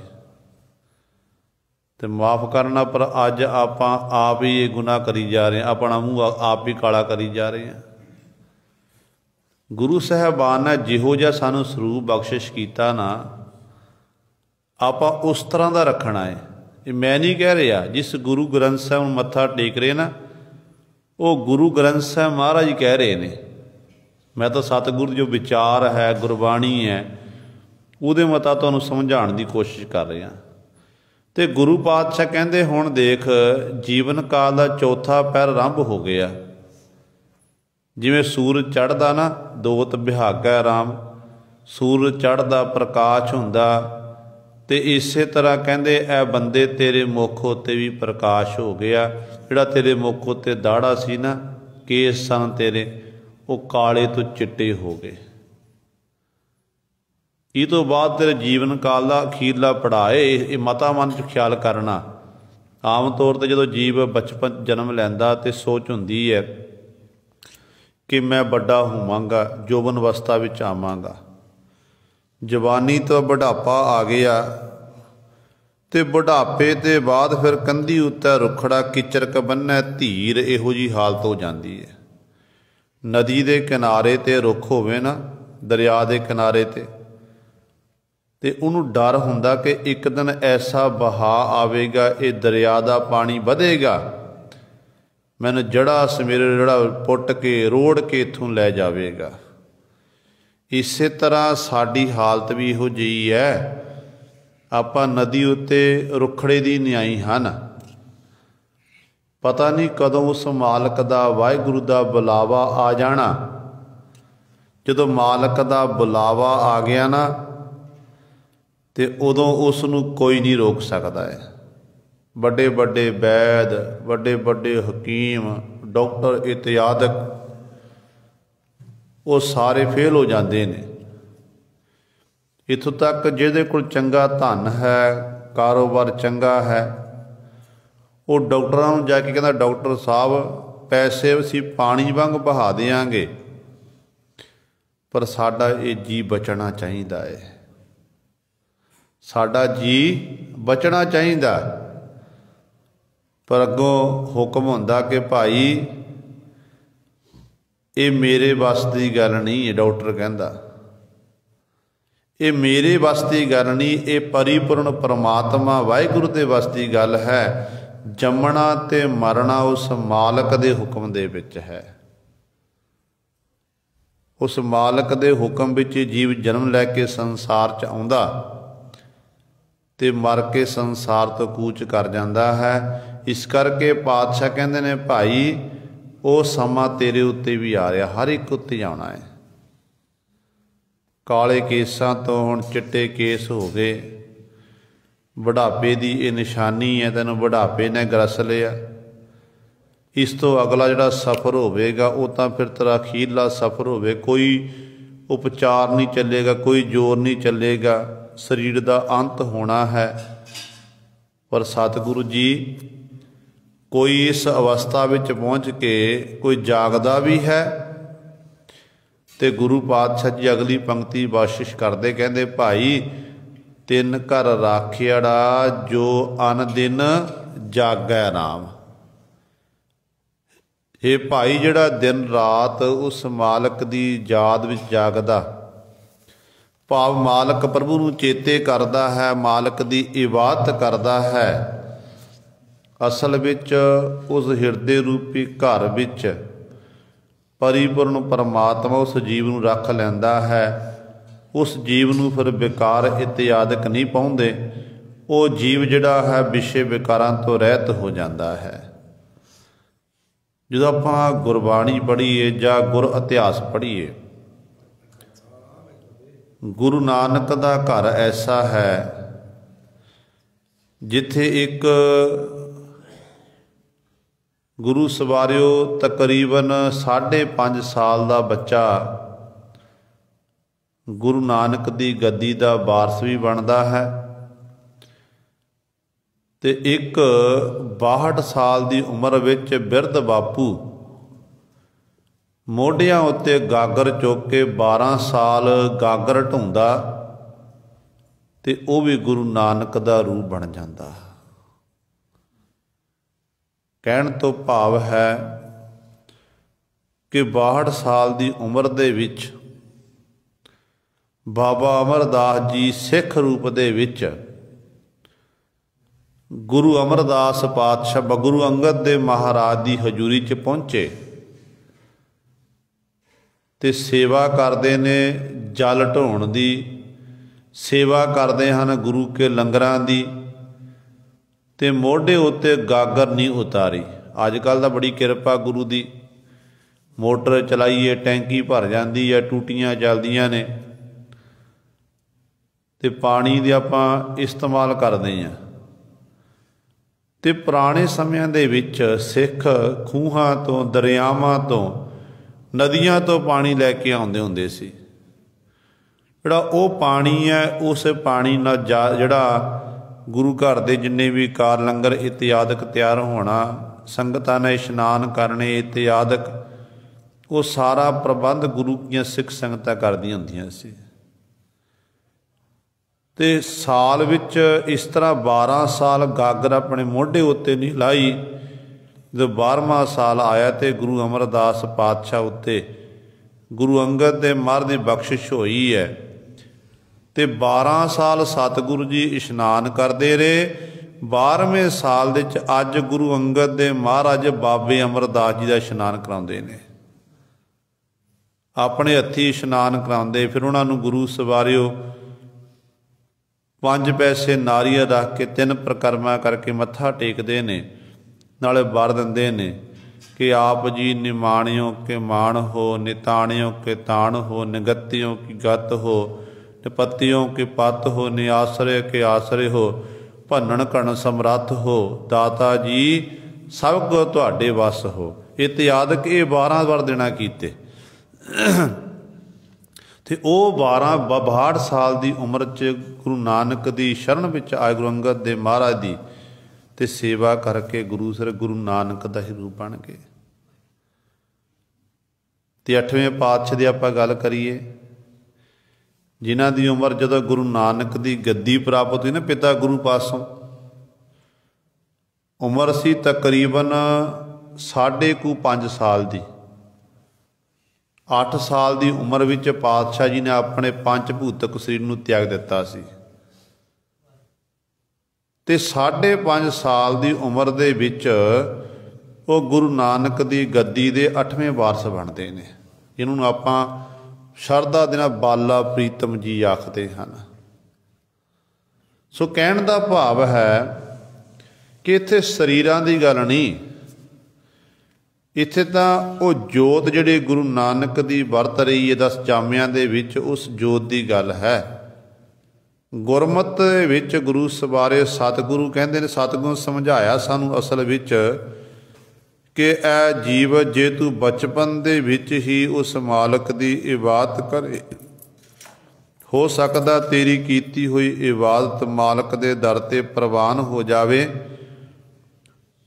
ਤੇ ਮਾਫ਼ ਕਰਨਾ, ਪਰ ਅੱਜ ਆਪਾਂ ਆਪ ਹੀ ਇਹ ਗੁਨਾਹ ਕਰੀ ਜਾ ਰਹੇ ਹਾਂ, ਆਪਣਾ ਮੂੰਹ ਆਪ ਹੀ ਕਾਲਾ ਕਰੀ ਜਾ ਰਹੇ ਹਾਂ। ਗੁਰੂ ਸਾਹਿਬਾਨ ਨੇ ਜਿਹੋ ਜਿਹਾ ਸਾਨੂੰ ਸਰੂਪ ਬਖਸ਼ਿਸ਼ ਕੀਤਾ ਨਾ, ਆਪਾਂ ਉਸ ਤਰ੍ਹਾਂ ਦਾ ਰੱਖਣਾ ਹੈ। ਇਹ ਮੈਂ ਨਹੀਂ ਕਹਿ ਰਿਹਾ, ਜਿਸ ਗੁਰੂ ਗ੍ਰੰਥ ਸਾਹਿਬ ਨੂੰ ਮੱਥਾ ਟੇਕ ਰਹੇ ਨਾ, ਉਹ ਗੁਰੂ ਗ੍ਰੰਥ ਸਾਹਿਬ ਮਹਾਰਾਜ ਜੀ ਕਹਿ ਰਹੇ ਨੇ। ਮੈਂ ਤਾਂ ਸਤਿਗੁਰੂ ਜੋ ਵਿਚਾਰ ਹੈ, ਗੁਰਬਾਣੀ ਹੈ, ਉਹਦੇ ਮਤਾ ਤੁਹਾਨੂੰ ਸਮਝਾਉਣ ਦੀ ਕੋਸ਼ਿਸ਼ ਕਰ ਰਿਹਾ। ਤੇ ਗੁਰੂ ਪਾਤਸ਼ਾਹ ਕਹਿੰਦੇ ਹੁਣ ਦੇਖ ਜੀਵਨ ਕਾਲ ਦਾ ਚੌਥਾ ਪਹਿਰ ਆਰੰਭ ਹੋ ਗਿਆ। ਜਿਵੇਂ ਸੂਰਜ ਚੜ੍ਹਦਾ ਨਾ, ਦੋਤ ਬਿਹਾਗਾ ਰਾਮ, ਸੂਰਜ ਚੜ੍ਹਦਾ ਪ੍ਰਕਾਸ਼ ਹੁੰਦਾ, ਤੇ ਇਸੇ ਤਰ੍ਹਾਂ ਕਹਿੰਦੇ ਇਹ ਬੰਦੇ ਤੇਰੇ ਮੁੱਖ ਉੱਤੇ ਵੀ ਪ੍ਰਕਾਸ਼ ਹੋ ਗਿਆ। ਜਿਹੜਾ ਤੇਰੇ ਮੁੱਖ ਉੱਤੇ ਦਾੜਾ ਸੀ ਨਾ, ਕੇਸ ਸਨ ਤੇਰੇ, ਉਹ ਕਾਲੇ ਤੋਂ ਚਿੱਟੇ ਹੋ ਗਏ। ਇਹ ਤੋਂ ਬਾਅਦ ਤੇਰੇ ਜੀਵਨ ਕਾਲ ਦਾ ਅਖੀਰਲਾ ਪੜਾਅ ਹੈ। ਇਹ ਮਤਾ ਮਨ 'ਚ ਖਿਆਲ ਕਰਨਾ। ਆਮ ਤੌਰ 'ਤੇ ਜਦੋਂ ਜੀਵ ਬਚਪਨ ਜਨਮ ਲੈਂਦਾ ਤੇ ਸੋਚ ਹੁੰਦੀ ਹੈ ਕਿ ਮੈਂ ਵੱਡਾ ਹੋਵਾਂਗਾ, ਜੋਬਨ ਅਵਸਥਾ ਵਿੱਚ ਆਵਾਂਗਾ। ਜਵਾਨੀ ਤੋਂ ਬੁਢਾਪਾ ਆ ਗਿਆ ਤੇ ਬੁਢਾਪੇ ਦੇ ਬਾਅਦ ਫਿਰ ਕੰਧੀ ਉੱਤੇ ਰੁੱਖੜਾ ਕਿਚਰਕ ਬੰਨ੍ਹੈ ਧੀਰ, ਇਹੋ ਜਿਹੀ ਹਾਲਤ ਹੋ ਜਾਂਦੀ ਹੈ। ਨਦੀ ਦੇ ਕਿਨਾਰੇ 'ਤੇ ਰੁੱਖ ਹੋਵੇ ਨਾ, ਦਰਿਆ ਦੇ ਕਿਨਾਰੇ 'ਤੇ ਉਹਨੂੰ ਡਰ ਹੁੰਦਾ ਕਿ ਇੱਕ ਦਿਨ ਐਸਾ ਵਹਾਅ ਆਵੇਗਾ, ਇਹ ਦਰਿਆ ਦਾ ਪਾਣੀ ਵਧੇਗਾ, ਮੈਨੂੰ ਜੜਾ ਸਮੇਰੇ ਜਿਹੜਾ ਪੁੱਟ ਕੇ ਰੋੜ ਕੇ ਇੱਥੋਂ ਲੈ ਜਾਵੇਗਾ। ਇਸੇ ਤਰ੍ਹਾਂ ਸਾਡੀ ਹਾਲਤ ਵੀ ਇਹੋ ਜਿਹੀ ਹੈ। ਆਪਾਂ ਨਦੀ ਉੱਤੇ ਰੁੱਖੜੇ ਦੀ ਨਿਆਈ ਹਨ। ਪਤਾ ਨਹੀਂ ਕਦੋਂ ਉਸ ਮਾਲਕ ਦਾ, ਵਾਹਿਗੁਰੂ ਦਾ ਬੁਲਾਵਾ ਆ ਜਾਣਾ। ਜਦੋਂ ਮਾਲਕ ਦਾ ਬੁਲਾਵਾ ਆ ਗਿਆ ਨਾ, ਤੇ ਉਦੋਂ ਉਸ ਨੂੰ ਕੋਈ ਨਹੀਂ ਰੋਕ ਸਕਦਾ ਹੈ। ਵੱਡੇ ਵੱਡੇ ਵੈਦ, ਵੱਡੇ ਵੱਡੇ ਹਕੀਮ, ਡਾਕਟਰ ਇਤਿਆਦਿਕ, ਉਹ ਸਾਰੇ ਫੇਲ ਹੋ ਜਾਂਦੇ ਨੇ। ਇੱਥੋਂ ਤੱਕ ਜਿਹਦੇ ਕੋਲ ਚੰਗਾ ਧਨ ਹੈ, ਕਾਰੋਬਾਰ ਚੰਗਾ ਹੈ, ਉਹ ਡਾਕਟਰਾਂ ਨੂੰ ਜਾ ਕੇ ਕਹਿੰਦਾ ਡਾਕਟਰ ਸਾਹਿਬ ਪੈਸੇ ਅਸੀਂ ਪਾਣੀ ਵਾਂਗ ਬਹਾ ਦਿਆਂਗੇ, ਪਰ ਸਾਡਾ ਇਹ ਜੀ ਬਚਣਾ ਚਾਹੀਦਾ ਹੈ, ਸਾਡਾ ਜੀ ਬਚਣਾ ਚਾਹੀਦਾ। ਪਰ ਅੱਗੋਂ ਹੁਕਮ ਹੁੰਦਾ ਕਿ ਭਾਈ ਇਹ ਮੇਰੇ ਵੱਸ ਦੀ ਗੱਲ ਨਹੀਂ ਹੈ। ਡਾਕਟਰ ਕਹਿੰਦਾ ਇਹ ਮੇਰੇ ਵੱਸ ਦੀ ਗੱਲ ਨਹੀਂ, ਇਹ ਪਰਿਪੂਰਨ ਪਰਮਾਤਮਾ ਵਾਹਿਗੁਰੂ ਦੇ ਵੱਸ ਦੀ ਗੱਲ ਹੈ। ਜੰਮਣਾ ਤੇ ਮਰਨਾ ਉਸ ਮਾਲਕ ਦੇ ਹੁਕਮ ਦੇ ਵਿੱਚ ਹੈ। ਉਸ ਮਾਲਕ ਦੇ ਹੁਕਮ ਵਿੱਚ ਜੀਵ ਜਨਮ ਲੈ ਕੇ ਸੰਸਾਰ 'ਚ ਆਉਂਦਾ ਤੇ ਮਰ ਕੇ ਸੰਸਾਰ ਤੋਂ ਕੂਚ ਕਰ ਜਾਂਦਾ ਹੈ। ਇਸ ਕਰਕੇ ਪਾਤਸ਼ਾਹ ਕਹਿੰਦੇ ਨੇ ਭਾਈ ਉਹ ਸਮਾਂ ਤੇਰੇ ਉੱਤੇ ਵੀ ਆ ਰਿਹਾ, ਹਰ ਇੱਕ ਉੱਤੇ ਆਉਣਾ ਹੈ। ਕਾਲੇ ਕੇਸਾਂ ਤੋਂ ਹੁਣ ਚਿੱਟੇ ਕੇਸ ਹੋ ਗਏ। ਬੁਢਾਪੇ ਦੀ ਇਹ ਨਿਸ਼ਾਨੀ ਹੈ, ਤੈਨੂੰ ਬੁਢਾਪੇ ਨੇ ਗਰਸ ਲਿਆ। ਇਸ ਤੋਂ ਅਗਲਾ ਜਿਹੜਾ ਸਫ਼ਰ ਹੋਵੇਗਾ ਉਹ ਤਾਂ ਫਿਰ ਤੇਰਾ ਅਖੀਰਲਾ ਸਫ਼ਰ ਹੋਵੇ। ਕੋਈ ਉਪਚਾਰ ਨਹੀਂ ਚੱਲੇਗਾ, ਕੋਈ ਜ਼ੋਰ ਨਹੀਂ ਚੱਲੇਗਾ, ਸਰੀਰ ਦਾ ਅੰਤ ਹੋਣਾ ਹੈ। ਪਰ ਸਤਿਗੁਰੂ ਜੀ ਕੋਈ ਇਸ ਅਵਸਥਾ ਵਿੱਚ ਪਹੁੰਚ ਕੇ ਕੋਈ ਜਾਗਦਾ ਵੀ ਹੈ। ਤੇ ਗੁਰੂ ਪਾਤਸ਼ਾਹ ਜੀ ਅਗਲੀ ਪੰਕਤੀ ਬਖਸ਼ਿਸ਼ ਕਰਦੇ, ਕਹਿੰਦੇ ਭਾਈ ਤਿੰਨ ਘਰ ਰਾਖਿਆੜਾ ਜੋ ਅਨ ਦਿਨ ਜਾਗੈ ਰਾਮ। ਇਹ ਭਾਈ ਜਿਹੜਾ ਦਿਨ ਰਾਤ ਉਸ ਮਾਲਕ ਦੀ ਯਾਦ ਵਿੱਚ ਜਾਗਦਾ, ਭਾਵ ਮਾਲਕ ਪ੍ਰਭੂ ਨੂੰ ਚੇਤੇ ਕਰਦਾ ਹੈ, ਮਾਲਕ ਦੀ ਇਬਾਦਤ ਕਰਦਾ ਹੈ, ਅਸਲ ਵਿੱਚ ਉਸ ਹਿਰਦੇ ਰੂਪੀ ਘਰ ਵਿੱਚ ਪਰਿਪੂਰਨ ਪਰਮਾਤਮਾ ਉਸ ਜੀਵ ਨੂੰ ਰੱਖ ਲੈਂਦਾ ਹੈ। ਉਸ ਜੀਵ ਨੂੰ ਫਿਰ ਵਿਕਾਰ ਇਤਿਆਦਿਕ ਨਹੀਂ ਪਾਉਂਦੇ। ਉਹ ਜੀਵ ਜਿਹੜਾ ਹੈ ਵਿਸ਼ੇ ਵਿਕਾਰਾਂ ਤੋਂ ਰਹਿਤ ਹੋ ਜਾਂਦਾ ਹੈ। ਜਦੋਂ ਆਪਾਂ ਗੁਰਬਾਣੀ ਪੜ੍ਹੀਏ ਜਾਂ ਗੁਰ ਇਤਿਹਾਸ ਪੜ੍ਹੀਏ, ਗੁਰੂ ਨਾਨਕ ਦਾ ਘਰ ਐਸਾ ਹੈ ਜਿੱਥੇ ਇੱਕ ਗੁਰੂ ਸਵਾਰਿਓ ਤਕਰੀਬਨ 5.5 ਸਾਲ ਦਾ ਬੱਚਾ ਗੁਰੂ ਨਾਨਕ ਦੀ ਗੱਦੀ ਦਾ ਵਾਰਸ ਵੀ ਬਣਦਾ ਹੈ, ਤੇ ਇੱਕ 62 ਸਾਲ ਦੀ ਉਮਰ ਵਿੱਚ ਬਿਰਧ ਬਾਪੂ ਮੋਢਿਆਂ ਉੱਤੇ ਗਾਗਰ ਚੁੱਕ ਕੇ 12 ਸਾਲ ਗਾਗਰ ਢੋਂਦਾ, ਤੇ ਉਹ ਵੀ ਗੁਰੂ ਨਾਨਕ ਦਾ ਰੂਪ ਬਣ ਜਾਂਦਾ। ਕਹਿਣ ਤੋਂ ਭਾਵ ਹੈ ਕਿ 62 ਸਾਲ ਦੀ ਉਮਰ ਦੇ ਵਿੱਚ ਬਾਬਾ ਅਮਰਦਾਸ ਜੀ ਸਿੱਖ ਰੂਪ ਦੇ ਵਿੱਚ ਗੁਰੂ ਅਮਰਦਾਸ ਪਾਤਸ਼ਾਹ ਗੁਰੂ ਅੰਗਦ ਦੇ ਮਹਾਰਾਜ ਦੀ ਹਜ਼ੂਰੀ 'ਚ ਪਹੁੰਚੇ ਤੇ ਸੇਵਾ ਕਰਦੇ ਨੇ, ਜਲ ਢੋਣ ਦੀ ਸੇਵਾ ਕਰਦੇ ਹਨ, ਗੁਰੂ ਕੇ ਲੰਗਰਾਂ ਦੀ। ਤੇ ਮੋਢੇ ਉੱਤੇ ਗਾਗਰ ਨਹੀਂ ਉਤਾਰੀ। ਅੱਜ ਕੱਲ੍ਹ ਤਾਂ ਬੜੀ ਕਿਰਪਾ ਗੁਰੂ ਦੀ, ਮੋਟਰ ਚਲਾਈਏ ਟੈਂਕੀ ਭਰ ਜਾਂਦੀ ਹੈ, ਟੂਟੀਆਂ ਚੱਲਦੀਆਂ ਨੇ ਤੇ ਪਾਣੀ ਦੇ ਆਪਾਂ ਇਸਤੇਮਾਲ ਕਰਦੇ ਹਾਂ। ਤੇ ਪੁਰਾਣੇ ਸਮਿਆਂ ਦੇ ਵਿੱਚ ਸਿੱਖ ਖੂਹਾਂ ਤੋਂ, ਦਰਿਆਵਾਂ ਤੋਂ, ਨਦੀਆਂ ਤੋਂ ਪਾਣੀ ਲੈ ਕੇ ਆਉਂਦੇ ਹੁੰਦੇ ਸੀ। ਜਿਹੜਾ ਉਹ ਪਾਣੀ ਹੈ, ਉਸ ਪਾਣੀ ਨਾਲ ਜਿਹੜਾ ਗੁਰੂ ਘਰ ਦੇ ਜਿੰਨੇ ਵੀ ਕਾਰ ਲੰਗਰ ਇਤਿਆਦਿਕ ਤਿਆਰ ਹੋਣਾ, ਸੰਗਤਾਂ ਨੇ ਇਸ਼ਨਾਨ ਕਰਨੇ ਇਤਿਆਦਿਕ, ਉਹ ਸਾਰਾ ਪ੍ਰਬੰਧ ਗੁਰੂ ਦੀਆਂ ਸਿੱਖ ਸੰਗਤਾਂ ਕਰਦੀਆਂ ਹੁੰਦੀਆਂ ਸੀ। ਤੇ ਸਾਲ ਵਿੱਚ ਇਸ ਤਰ੍ਹਾਂ 12 ਸਾਲ ਗਾਗਰ ਆਪਣੇ ਮੋਢੇ ਉੱਤੇ ਨਹੀਂ ਲਾਈ। ਜਦੋਂ 12ਵਾਂ ਸਾਲ ਆਇਆ ਤੇ ਗੁਰੂ ਅਮਰਦਾਸ ਪਾਤਸ਼ਾਹ ਉੱਤੇ ਗੁਰੂ ਅੰਗਦ ਦੇ ਮਹਾਰਾਜ ਦੀ ਬਖਸ਼ਿਸ਼ ਹੋਈ ਹੈ ਤੇ 12 ਸਾਲ ਸਤਿਗੁਰੂ ਜੀ ਇਸ਼ਨਾਨ ਕਰਦੇ ਰਹੇ। 12ਵੇਂ ਸਾਲ ਦੇ ਵਿੱਚ ਅੱਜ ਗੁਰੂ ਅੰਗਦ ਦੇ ਮਹਾਰਾਜ ਬਾਬੇ ਅਮਰਦਾਸ ਜੀ ਦਾ ਇਸ਼ਨਾਨ ਕਰਾਉਂਦੇ ਨੇ, ਆਪਣੇ ਹੱਥੀਂ ਇਸ਼ਨਾਨ ਕਰਾਉਂਦੇ। ਫਿਰ ਉਹਨਾਂ ਨੂੰ ਗੁਰੂ ਸਵਾਰਿਓ 5 ਪੈਸੇ ਨਾਰੀਅਲ ਰੱਖ ਕੇ 3 ਪ੍ਰਕਰਮਾ ਕਰਕੇ ਮੱਥਾ ਟੇਕਦੇ ਨੇ, ਨਾਲੇ ਵਰ ਦਿੰਦੇ ਨੇ ਕਿ ਆਪ ਜੀ ਨਿਮਾਣਿਓ ਕੇ ਮਾਣ ਹੋ, ਨਿਤਾਣਿਓ ਕੇ ਤਾਣ ਹੋ, ਨਿਗਤਿਓ ਕੀ ਗਤ ਹੋ, ਨਿਪਤਿਓ ਕੇ ਪਤ ਹੋ, ਨਿਆਸਰੇ ਕੇ ਆਸਰੇ ਹੋ, ਭੰਨਣ ਘਣ ਸਮਰੱਥ ਹੋ, ਦਾਤਾ ਜੀ ਸਭ ਕੁ ਤੁਹਾਡੇ ਵੱਸ ਹੋ। ਇਤਿਆਦਿਕ ਇਹ 12 ਵਰ ਦੇਣਾ ਕੀਤੇ। ਤੇ ਉਹ 62 ਸਾਲ ਦੀ ਉਮਰ 'ਚ ਗੁਰੂ ਨਾਨਕ ਦੀ ਸ਼ਰਨ ਵਿੱਚ ਆਏ, ਗੁਰੂ ਅੰਗਦ ਦੇ ਮਹਾਰਾਜ ਦੀ, ਤੇ ਸੇਵਾ ਕਰਕੇ ਗੁਰੂ ਸਰ ਗੁਰੂ ਨਾਨਕ ਦਾ ਹੀ ਰੂਪ ਬਣ ਗਏ। ਤੇ 8ਵੇਂ ਪਾਤਸ਼ਾਹ ਦੀ ਆਪਾਂ ਗੱਲ ਕਰੀਏ, ਜਿਨ੍ਹਾਂ ਦੀ ਉਮਰ ਜਦੋਂ ਗੁਰੂ ਨਾਨਕ ਦੀ ਗੱਦੀ ਪ੍ਰਾਪਤ ਹੋਈ ਨਾ ਪਿਤਾ ਗੁਰੂ ਪਾਸੋਂ, ਉਮਰ ਸੀ ਤਕਰੀਬਨ 5.5 ਸਾਲ ਦੀ। 8 ਸਾਲ ਦੀ ਉਮਰ ਵਿੱਚ ਪਾਤਸ਼ਾਹ ਜੀ ਨੇ ਆਪਣੇ ਪੰਜ ਭੂਤਕ ਸਰੀਰ ਨੂੰ ਤਿਆਗ ਦਿੱਤਾ ਸੀ ਤੇ 5.5 ਸਾਲ ਦੀ ਉਮਰ ਦੇ ਵਿੱਚ ਉਹ ਗੁਰੂ ਨਾਨਕ ਦੀ ਗੱਦੀ ਦੇ 8ਵੇਂ ਵਾਰਸ ਬਣਦੇ ਨੇ, ਜਿਹਨੂੰ ਨੂੰ ਆਪਾਂ ਸ਼ਰਧਾ ਦੇ ਨਾਲ ਬਾਲਾ ਪ੍ਰੀਤਮ ਜੀ ਆਖਦੇ ਹਨ। ਸੋ ਕਹਿਣ ਦਾ ਭਾਵ ਹੈ ਕਿ ਇੱਥੇ ਸਰੀਰਾਂ ਦੀ ਗੱਲ ਨਹੀਂ, ਇੱਥੇ ਤਾਂ ਉਹ ਜੋਤ ਜਿਹੜੇ ਗੁਰੂ ਨਾਨਕ ਦੀ ਵਰਤ ਰਹੀ ਹੈ 10 ਜਾਮਿਆਂ ਦੇ ਵਿੱਚ, ਉਸ ਜੋਤ ਦੀ ਗੱਲ ਹੈ। ਗੁਰਮਤਿ ਦੇ ਵਿੱਚ ਗੁਰੂ ਸਵਾਰੇ ਸਤਿਗੁਰੂ ਕਹਿੰਦੇ ਨੇ, ਸਤਿਗੁਰੂ ਸਮਝਾਇਆ ਸਾਨੂੰ ਅਸਲ ਵਿੱਚ ਕਿ ਇਹ ਜੀਵ ਜੇ ਤੂੰ ਬਚਪਨ ਦੇ ਵਿੱਚ ਹੀ ਉਸ ਮਾਲਕ ਦੀ ਇਬਾਦਤ ਕਰੇ, ਹੋ ਸਕਦਾ ਤੇਰੀ ਕੀਤੀ ਹੋਈ ਇਬਾਦਤ ਮਾਲਕ ਦੇ ਦਰ 'ਤੇ ਪ੍ਰਵਾਨ ਹੋ ਜਾਵੇ,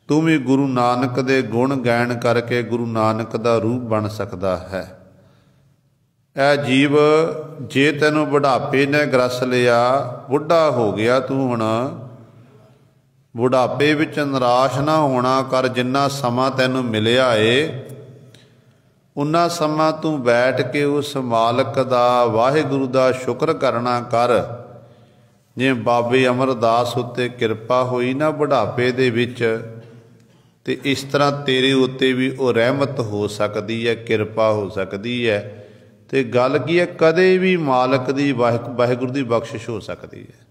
ਤੂੰ ਵੀ ਗੁਰੂ ਨਾਨਕ ਦੇ ਗੁਣ ਗਾਇਨ ਕਰਕੇ ਗੁਰੂ ਨਾਨਕ ਦਾ ਰੂਪ ਬਣ ਸਕਦਾ ਹੈ। ਇਹ ਜੀਵ ਜੇ ਤੈਨੂੰ ਬੁਢਾਪੇ ਨੇ ਗ੍ਰਸ ਲਿਆ, ਬੁੱਢਾ ਹੋ ਗਿਆ ਤੂੰ, ਹੁਣ ਬੁਢਾਪੇ ਵਿੱਚ ਨਿਰਾਸ਼ ਨਾ ਹੋਣਾ ਕਰ। ਜਿੰਨਾ ਸਮਾਂ ਤੈਨੂੰ ਮਿਲਿਆ ਏ ਉਨਾ ਸਮਾਂ ਤੂੰ ਬੈਠ ਕੇ ਉਸ ਮਾਲਕ ਦਾ, ਵਾਹਿਗੁਰੂ ਦਾ ਸ਼ੁਕਰ ਕਰਨਾ ਕਰ। ਜਿਵੇਂ ਬਾਬੇ ਅਮਰਦਾਸ ਉੱਤੇ ਕਿਰਪਾ ਹੋਈ ਨਾ ਬੁਢਾਪੇ ਦੇ ਵਿੱਚ, ਤੇ ਇਸ ਤਰ੍ਹਾਂ ਤੇਰੇ ਉੱਤੇ ਵੀ ਉਹ ਰਹਿਮਤ ਹੋ ਸਕਦੀ ਹੈ, ਕਿਰਪਾ ਹੋ ਸਕਦੀ ਹੈ। ਤੇ ਗੱਲ ਕੀ ਹੈ, ਕਦੇ ਵੀ ਮਾਲਕ ਦੀ ਵਾਹਿਗੁਰੂ ਦੀ ਬਖਸ਼ਿਸ਼ ਹੋ ਸਕਦੀ ਹੈ।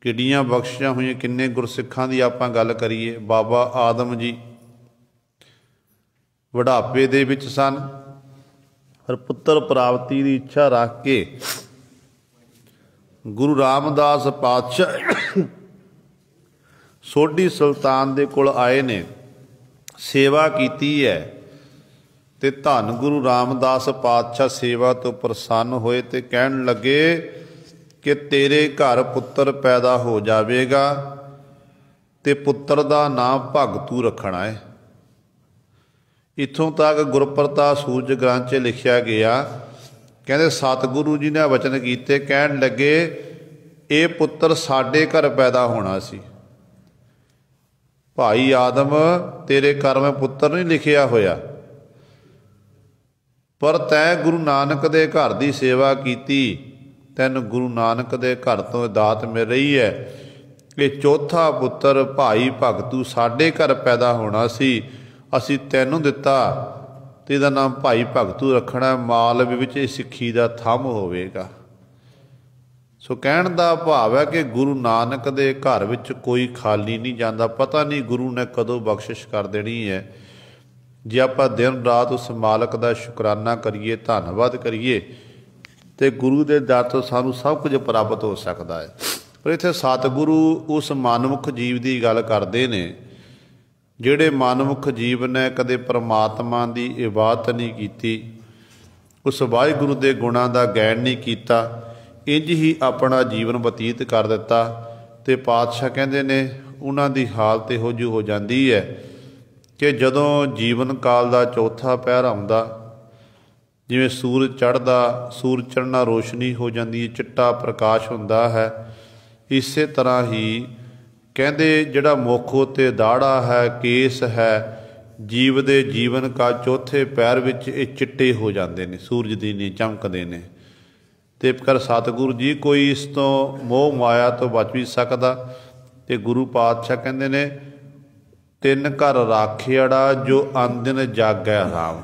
ਕਿੱਡੀਆਂ ਬਖਸ਼ਿਸ਼ਾਂ ਹੋਈਆਂ, ਕਿੰਨੇ ਗੁਰਸਿੱਖਾਂ ਦੀ ਆਪਾਂ ਗੱਲ ਕਰੀਏ। ਬਾਬਾ ਆਦਮ ਜੀ ਬੁਢਾਪੇ ਦੇ ਵਿੱਚ ਸਨ, ਪਰ ਪੁੱਤਰ ਪ੍ਰਾਪਤੀ ਦੀ ਇੱਛਾ ਰੱਖ ਕੇ ਗੁਰੂ ਰਾਮਦਾਸ ਪਾਤਸ਼ਾਹ ਸੋਢੀ ਸੁਲਤਾਨ ਦੇ ਕੋਲ ਆਏ ਨੇ, ਸੇਵਾ ਕੀਤੀ ਹੈ। ਤੇ ਧੰਨ ਗੁਰੂ ਰਾਮਦਾਸ ਪਾਤਸ਼ਾਹ ਸੇਵਾ ਤੋਂ ਪ੍ਰਸੰਨ ਹੋਏ ਤੇ ਕਹਿਣ ਲੱਗੇ ਕਿ ਤੇਰੇ ਘਰ ਪੁੱਤਰ ਪੈਦਾ ਹੋ ਜਾਵੇਗਾ ਤੇ ਪੁੱਤਰ ਦਾ ਨਾਮ ਭਗਤੂ ਰੱਖਣਾ ਹੈ। ਇੱਥੋਂ ਤੱਕ ਗੁਰਪ੍ਰਤਾਪ ਸੂਰਜ ਗ੍ਰੰਥ 'ਚ ਲਿਖਿਆ ਗਿਆ, ਕਹਿੰਦੇ ਸਤਿਗੁਰੂ ਜੀ ਨੇ ਵਚਨ ਕੀਤੇ, ਕਹਿਣ ਲੱਗੇ ਇਹ ਪੁੱਤਰ ਸਾਡੇ ਘਰ ਪੈਦਾ ਹੋਣਾ ਸੀ। ਭਾਈ ਆਦਮ ਤੇਰੇ ਘਰ ਮੈਂ ਪੁੱਤਰ ਨਹੀਂ ਲਿਖਿਆ ਹੋਇਆ, ਪਰ ਤੈਂ ਗੁਰੂ ਨਾਨਕ ਦੇ ਘਰ ਦੀ ਸੇਵਾ ਕੀਤੀ, ਤੈਨੂੰ ਗੁਰੂ ਨਾਨਕ ਦੇ ਘਰ ਤੋਂ ਦਾਤ ਮਿਲ ਰਹੀ ਹੈ। ਇਹ ਚੌਥਾ ਪੁੱਤਰ ਭਾਈ ਭਗਤੂ ਸਾਡੇ ਘਰ ਪੈਦਾ ਹੋਣਾ ਸੀ, ਅਸੀਂ ਤੈਨੂੰ ਦਿੱਤਾ ਤੇ ਇਹਦਾ ਨਾਮ ਭਾਈ ਭਗਤੂ ਰੱਖਣਾ। ਮਾਲਵੇ ਵਿੱਚ ਇਹ ਸਿੱਖੀ ਦਾ ਥੰਮ ਹੋਵੇਗਾ। सो कहण दा भाव है कि गुरु नानक दे घर विच कोई खाली नहीं जाता। पता नहीं गुरु ने कदों बख्शिश कर देनी है। जे आपां दिन रात उस मालक का शुकराना करिए, धन्नवाद करिए, तो गुरु के दर तो सानू सब कुछ प्राप्त हो सकता है। पर इत्थे सतगुरु उस मनमुख जीव की गल करते हैं जिहड़े मनमुख जीव ने कदे परमात्मा की इबादत नहीं की, उस वाहिगुरू के गुणों का गैन नहीं किया, इंज ही अपना जीवन बतीत कर दिता। तो पातशाह कहते ने उन्हां दी हालत इहो जी हो जाती है कि जदों जीवन काल का चौथा पहर आउंदा, जिवें सूरज चढ़दा, सूरज चढ़ना रोशनी हो जाती है, चिट्टा प्रकाश हुंदा है। इस तरह ही कहते जिहड़ा मुख उत्ते दाड़ा है, केस है, जीव दे जीवन का चौथे पैर विच ये चिट्टे हो जाते हैं, सूरज दी नहीं चमकते हैं। तो कर सतगुरु जी कोई इस तो मोह माया तो बच भी सकता। तो गुरु पातशाह कहते ने तिन घर राखियाड़ा जो अंदिन जागै राम।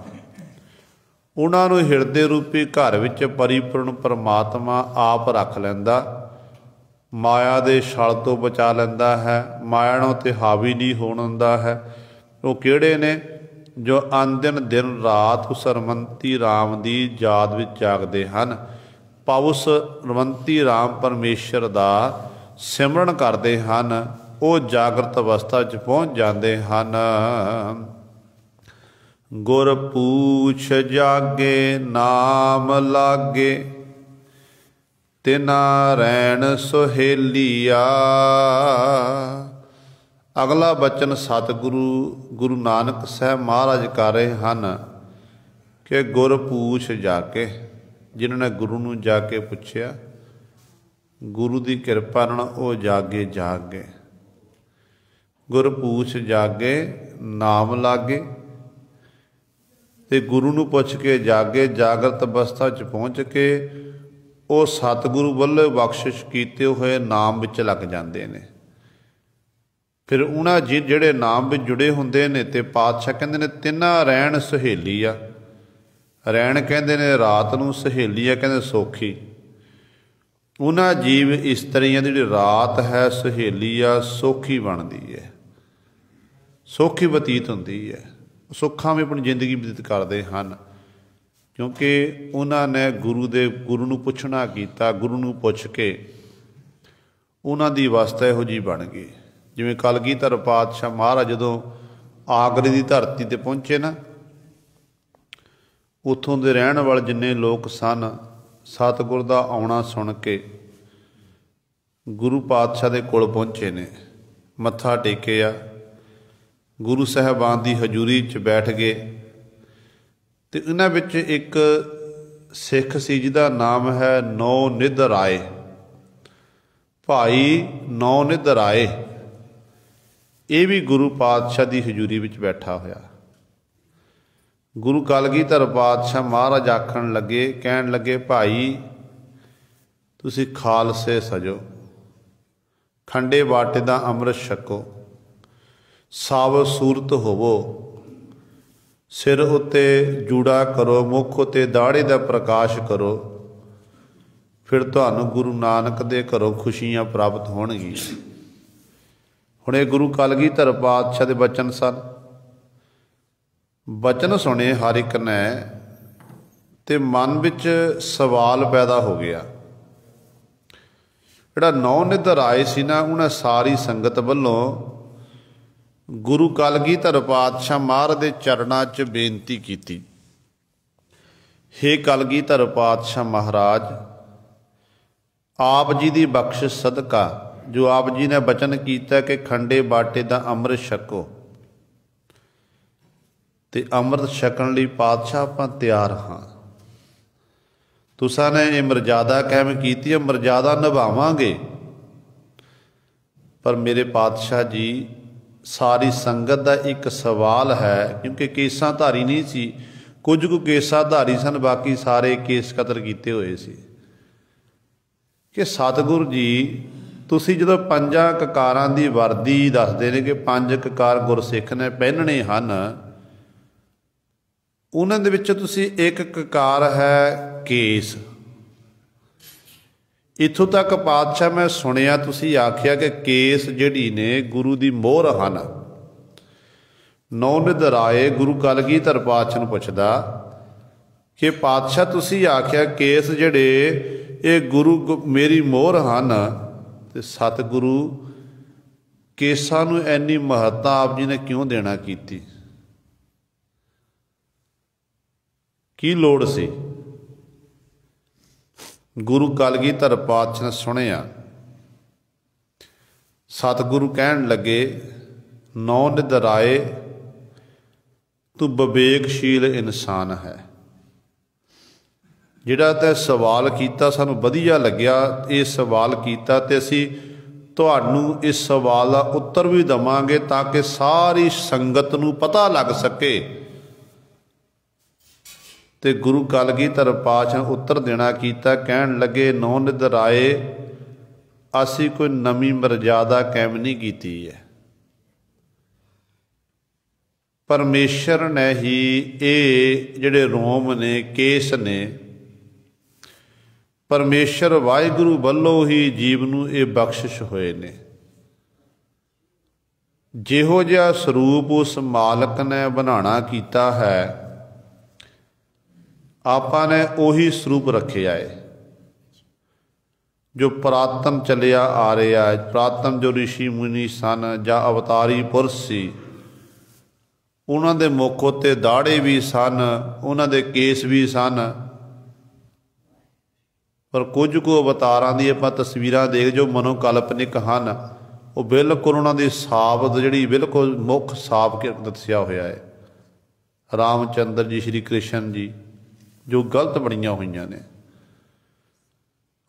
उन्होंने हिरदे रूपी घर विच परिपूर्ण परमात्मा आप रख लैंदा, माया दे छल तो बचा लैंदा है, माया नूं ते हावी नहीं होण दिंदा है। वो किहड़े ने जो अंदिन दिन रात उस रमंती राम की याद विच जागदे हन, भाव उस रमंती राम परमेश्वर का सिमरन करते हैं, वो जागृत अवस्था च पहुँच जाते हैं। गुर पूछ जागे नाम लागे, तिना रैन सुहेलिया। अगला बचन सतगुरु गुरु नानक साहब महाराज कर रहे हैं कि गुर पूछ जाके, जिन्होंने गुरु नूं जाके पुछया, गुरु की कृपा नाल वो जागे जाग गए। गुर पूछ जागे नाम लागे, ते गुरु नूं पुछ के जागे, जागृत अवस्था च पहुँच के वो सतगुरु वल्लों बख्शिश कीते हुए नाम विच लग जाते हैं। फिर उन्हां जिहड़े नाम विच जुड़े हुंदे ने, ते पातशाह कहंदे ने तिन्हां रैण सहेली आ। रैण कहंदे ने रात नूं, सहेली आ कहंदे सौखी। उन्हां जीव इस्त्रियां दी जिहड़ी रात है सहेली आ, सौखी बनदी है, सौखी बतीत हुंदी है, सुखां में अपनी जिंदगी बतीत करते हैं, क्योंकि उन्होंने गुरु नूं पुछना कीता। गुरु नूं पुछ के उन्हां दी अवस्था इहो जी बन गई। जिवें कलगीधर पातशाह महाराज जदों आगरे की धरती ते पहुँचे ना, उत्थों दे रहण वाले जिन्ने लोग सन, सतगुर दा आउणा सुन के गुरु पातशाह दे कोल पहुँचे ने, मत्था टेकिया, गुरु साहबान की हजूरी च बैठ गए। तो इन्हां विच एक सिख सी जिहदा नाम है नौ निध राय, भाई नौ निध राय। ये भी गुरु पातशाह की हजूरी विच बैठा होया। गुरु कलगीधर पातशाह महाराज आखण लगे, कहण लगे, भाई तुसी खालसे सजो, खंडे बाटे दा अमृत छको, साव सूरत होवो, सिर उत्ते जूड़ा करो, मुख उत्ते दाड़े का प्रकाश करो, फिर तुहानूं गुरु नानक दे घरों खुशियां प्राप्त होणगियां। हुण ये गुरु कलगीधर पातशाह दे बचन सन। बचन सुने हर एक ने, ते मन विच सवाल पैदा हो गया। जिहड़ा नौ निध राय सी ना, उन्हें सारी संगत वल्लों गुरु कलगीधर पातशाह महाराज दे चरणां च बेनती कीती, हे कलगीधर पातशाह महाराज, आप जी की बख्शिश सदका, जो आप जी ने बचन किया कि खंडे बाटे दा अमृत छको, ते अमृत छकण लई पातशाह आपां तैयार हाँ। तुसां ने ये मर्यादा कायम की, मर्यादा निभावांगे। पर मेरे पातशाह जी, सारी संगत का एक सवाल है, क्योंकि केसाधारी नहीं सी, कुछ कु केसाधारी सन, बाकी सारे केस कतर किए हुए सी, कि सतगुरु जी तुसी जदों पंजां ककारां दी वर्दी दसदे ने कि 5 ककार गुरसिख ने पहनने हन, उन्हां दे विच तुसी एक ककार है केस, इत्थों तक पातशाह मैं सुनिया तुसी आखिया कि केस जिहड़ी ने गुरु दी मोहर हन। नौ निध राए गुरु कलगीधर पातशाह नूं पुछदा कि पातशाह तुसी आखिया केस जिहड़े ये गुरु मेरी मोहर हन, ते सतगुरु केसां नूं इन्नी महत्ता आप जी ने क्यों देना कीती, की लोड़ सी? गुरु कलगीधर पातशाह ने सुनिया। सतगुरु कहन लगे, नौ निध राए तू विवेकशील इंसान है। जिहड़ा तैं सवाल कीता सानूं वधिया लग्या, ये सवाल कीता ते असीं तुहानूं इस सवाल का उत्तर भी देवांगे ताकि सारी संगत नूं पता लग सके। ते गुरु कलगीधर पातशाह उत्तर देना कीता, कहन लगे, नौ निध राए असी कोई नवीं मर्यादा कायम नहीं कीती है। परमेश्वर ने ही ये जिहड़े रोम ने केस ने, परमेश्वर वाहिगुरू वल्लों ही जीव नूं ये बख्शिश होए ने। जिहो जिहा सरूप उस मालक ने बनाना कीता है, आपां ने उही सरूप रखिया है जो पुरातन चलिया आ रहा है। पुरातन जो ऋषि मुनि सन जां अवतारी पुरुष सी, उन्हां दे मुख उत्ते दाड़े भी सन, उन्हां दे केस भी सन, पर कुछ को अवतारां दी आपां तस्वीरां देख जो मनोकल्पनिक हन, वो बिल्कुल उन्हां दी साबत जिहड़ी बिल्कुल मुख साफ के दस्सिया होया है। रामचंद्र जी, श्री कृष्ण जी जो गलत बणीਆਂ ਹੋਈਆਂ ने।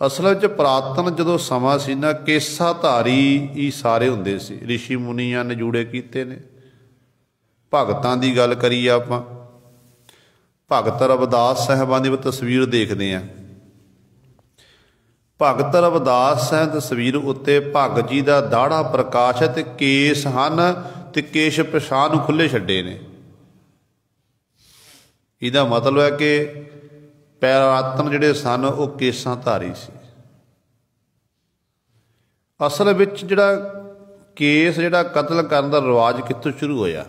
असल ਵਿੱਚ ਪੁਰਾਤਨ ਜਦੋਂ ਸਮਾਂ ਸੀ ਨਾ, ਕੇਸਾ ਧਾਰੀ ਹੀ ਸਾਰੇ ਹੁੰਦੇ ਸੀ। ਰਿਸ਼ੀ ਮੁਨੀਆਂ ਨੇ ਜੂੜੇ ਕੀਤੇ ਨੇ। ਭਗਤਾਂ ਦੀ ਗੱਲ ਕਰੀਏ ਆਪਾਂ, ਭਗਤ ਰਵਿਦਾਸ ਸਾਹਿਬਾਂ ਦੀ ਤਸਵੀਰ ਦੇਖਦੇ ਹਾਂ। ਭਗਤ ਰਵਿਦਾਸ ਸਾਹਿਬ ਤਸਵੀਰ ਉੱਤੇ ਭਗਤ ਜੀ ਦਾ ਦਾੜਾ ਪ੍ਰਕਾਸ਼ ਹੈ ਤੇ ਕੇਸ ਹਨ, ਤੇ ਕੇਸ਼ ਪਿਛਾਂਹ ਨੂੰ ਖੁੱਲੇ ਛੱਡੇ ਨੇ। ਇਹਦਾ ਮਤਲਬ ਹੈ ਕਿ ਪੁਰਾਤਨ ਜਿਹੜੇ ਸਨ ਉਹ ਕੇਸਾਂ ਧਾਰੀ ਸੀ। ਅਸਲ ਵਿੱਚ ਜਿਹੜਾ ਕੇਸ ਜਿਹੜਾ ਕਤਲ ਕਰਨ ਦਾ ਰਿਵਾਜ ਕਿੱਥੋਂ ਸ਼ੁਰੂ ਹੋਇਆ?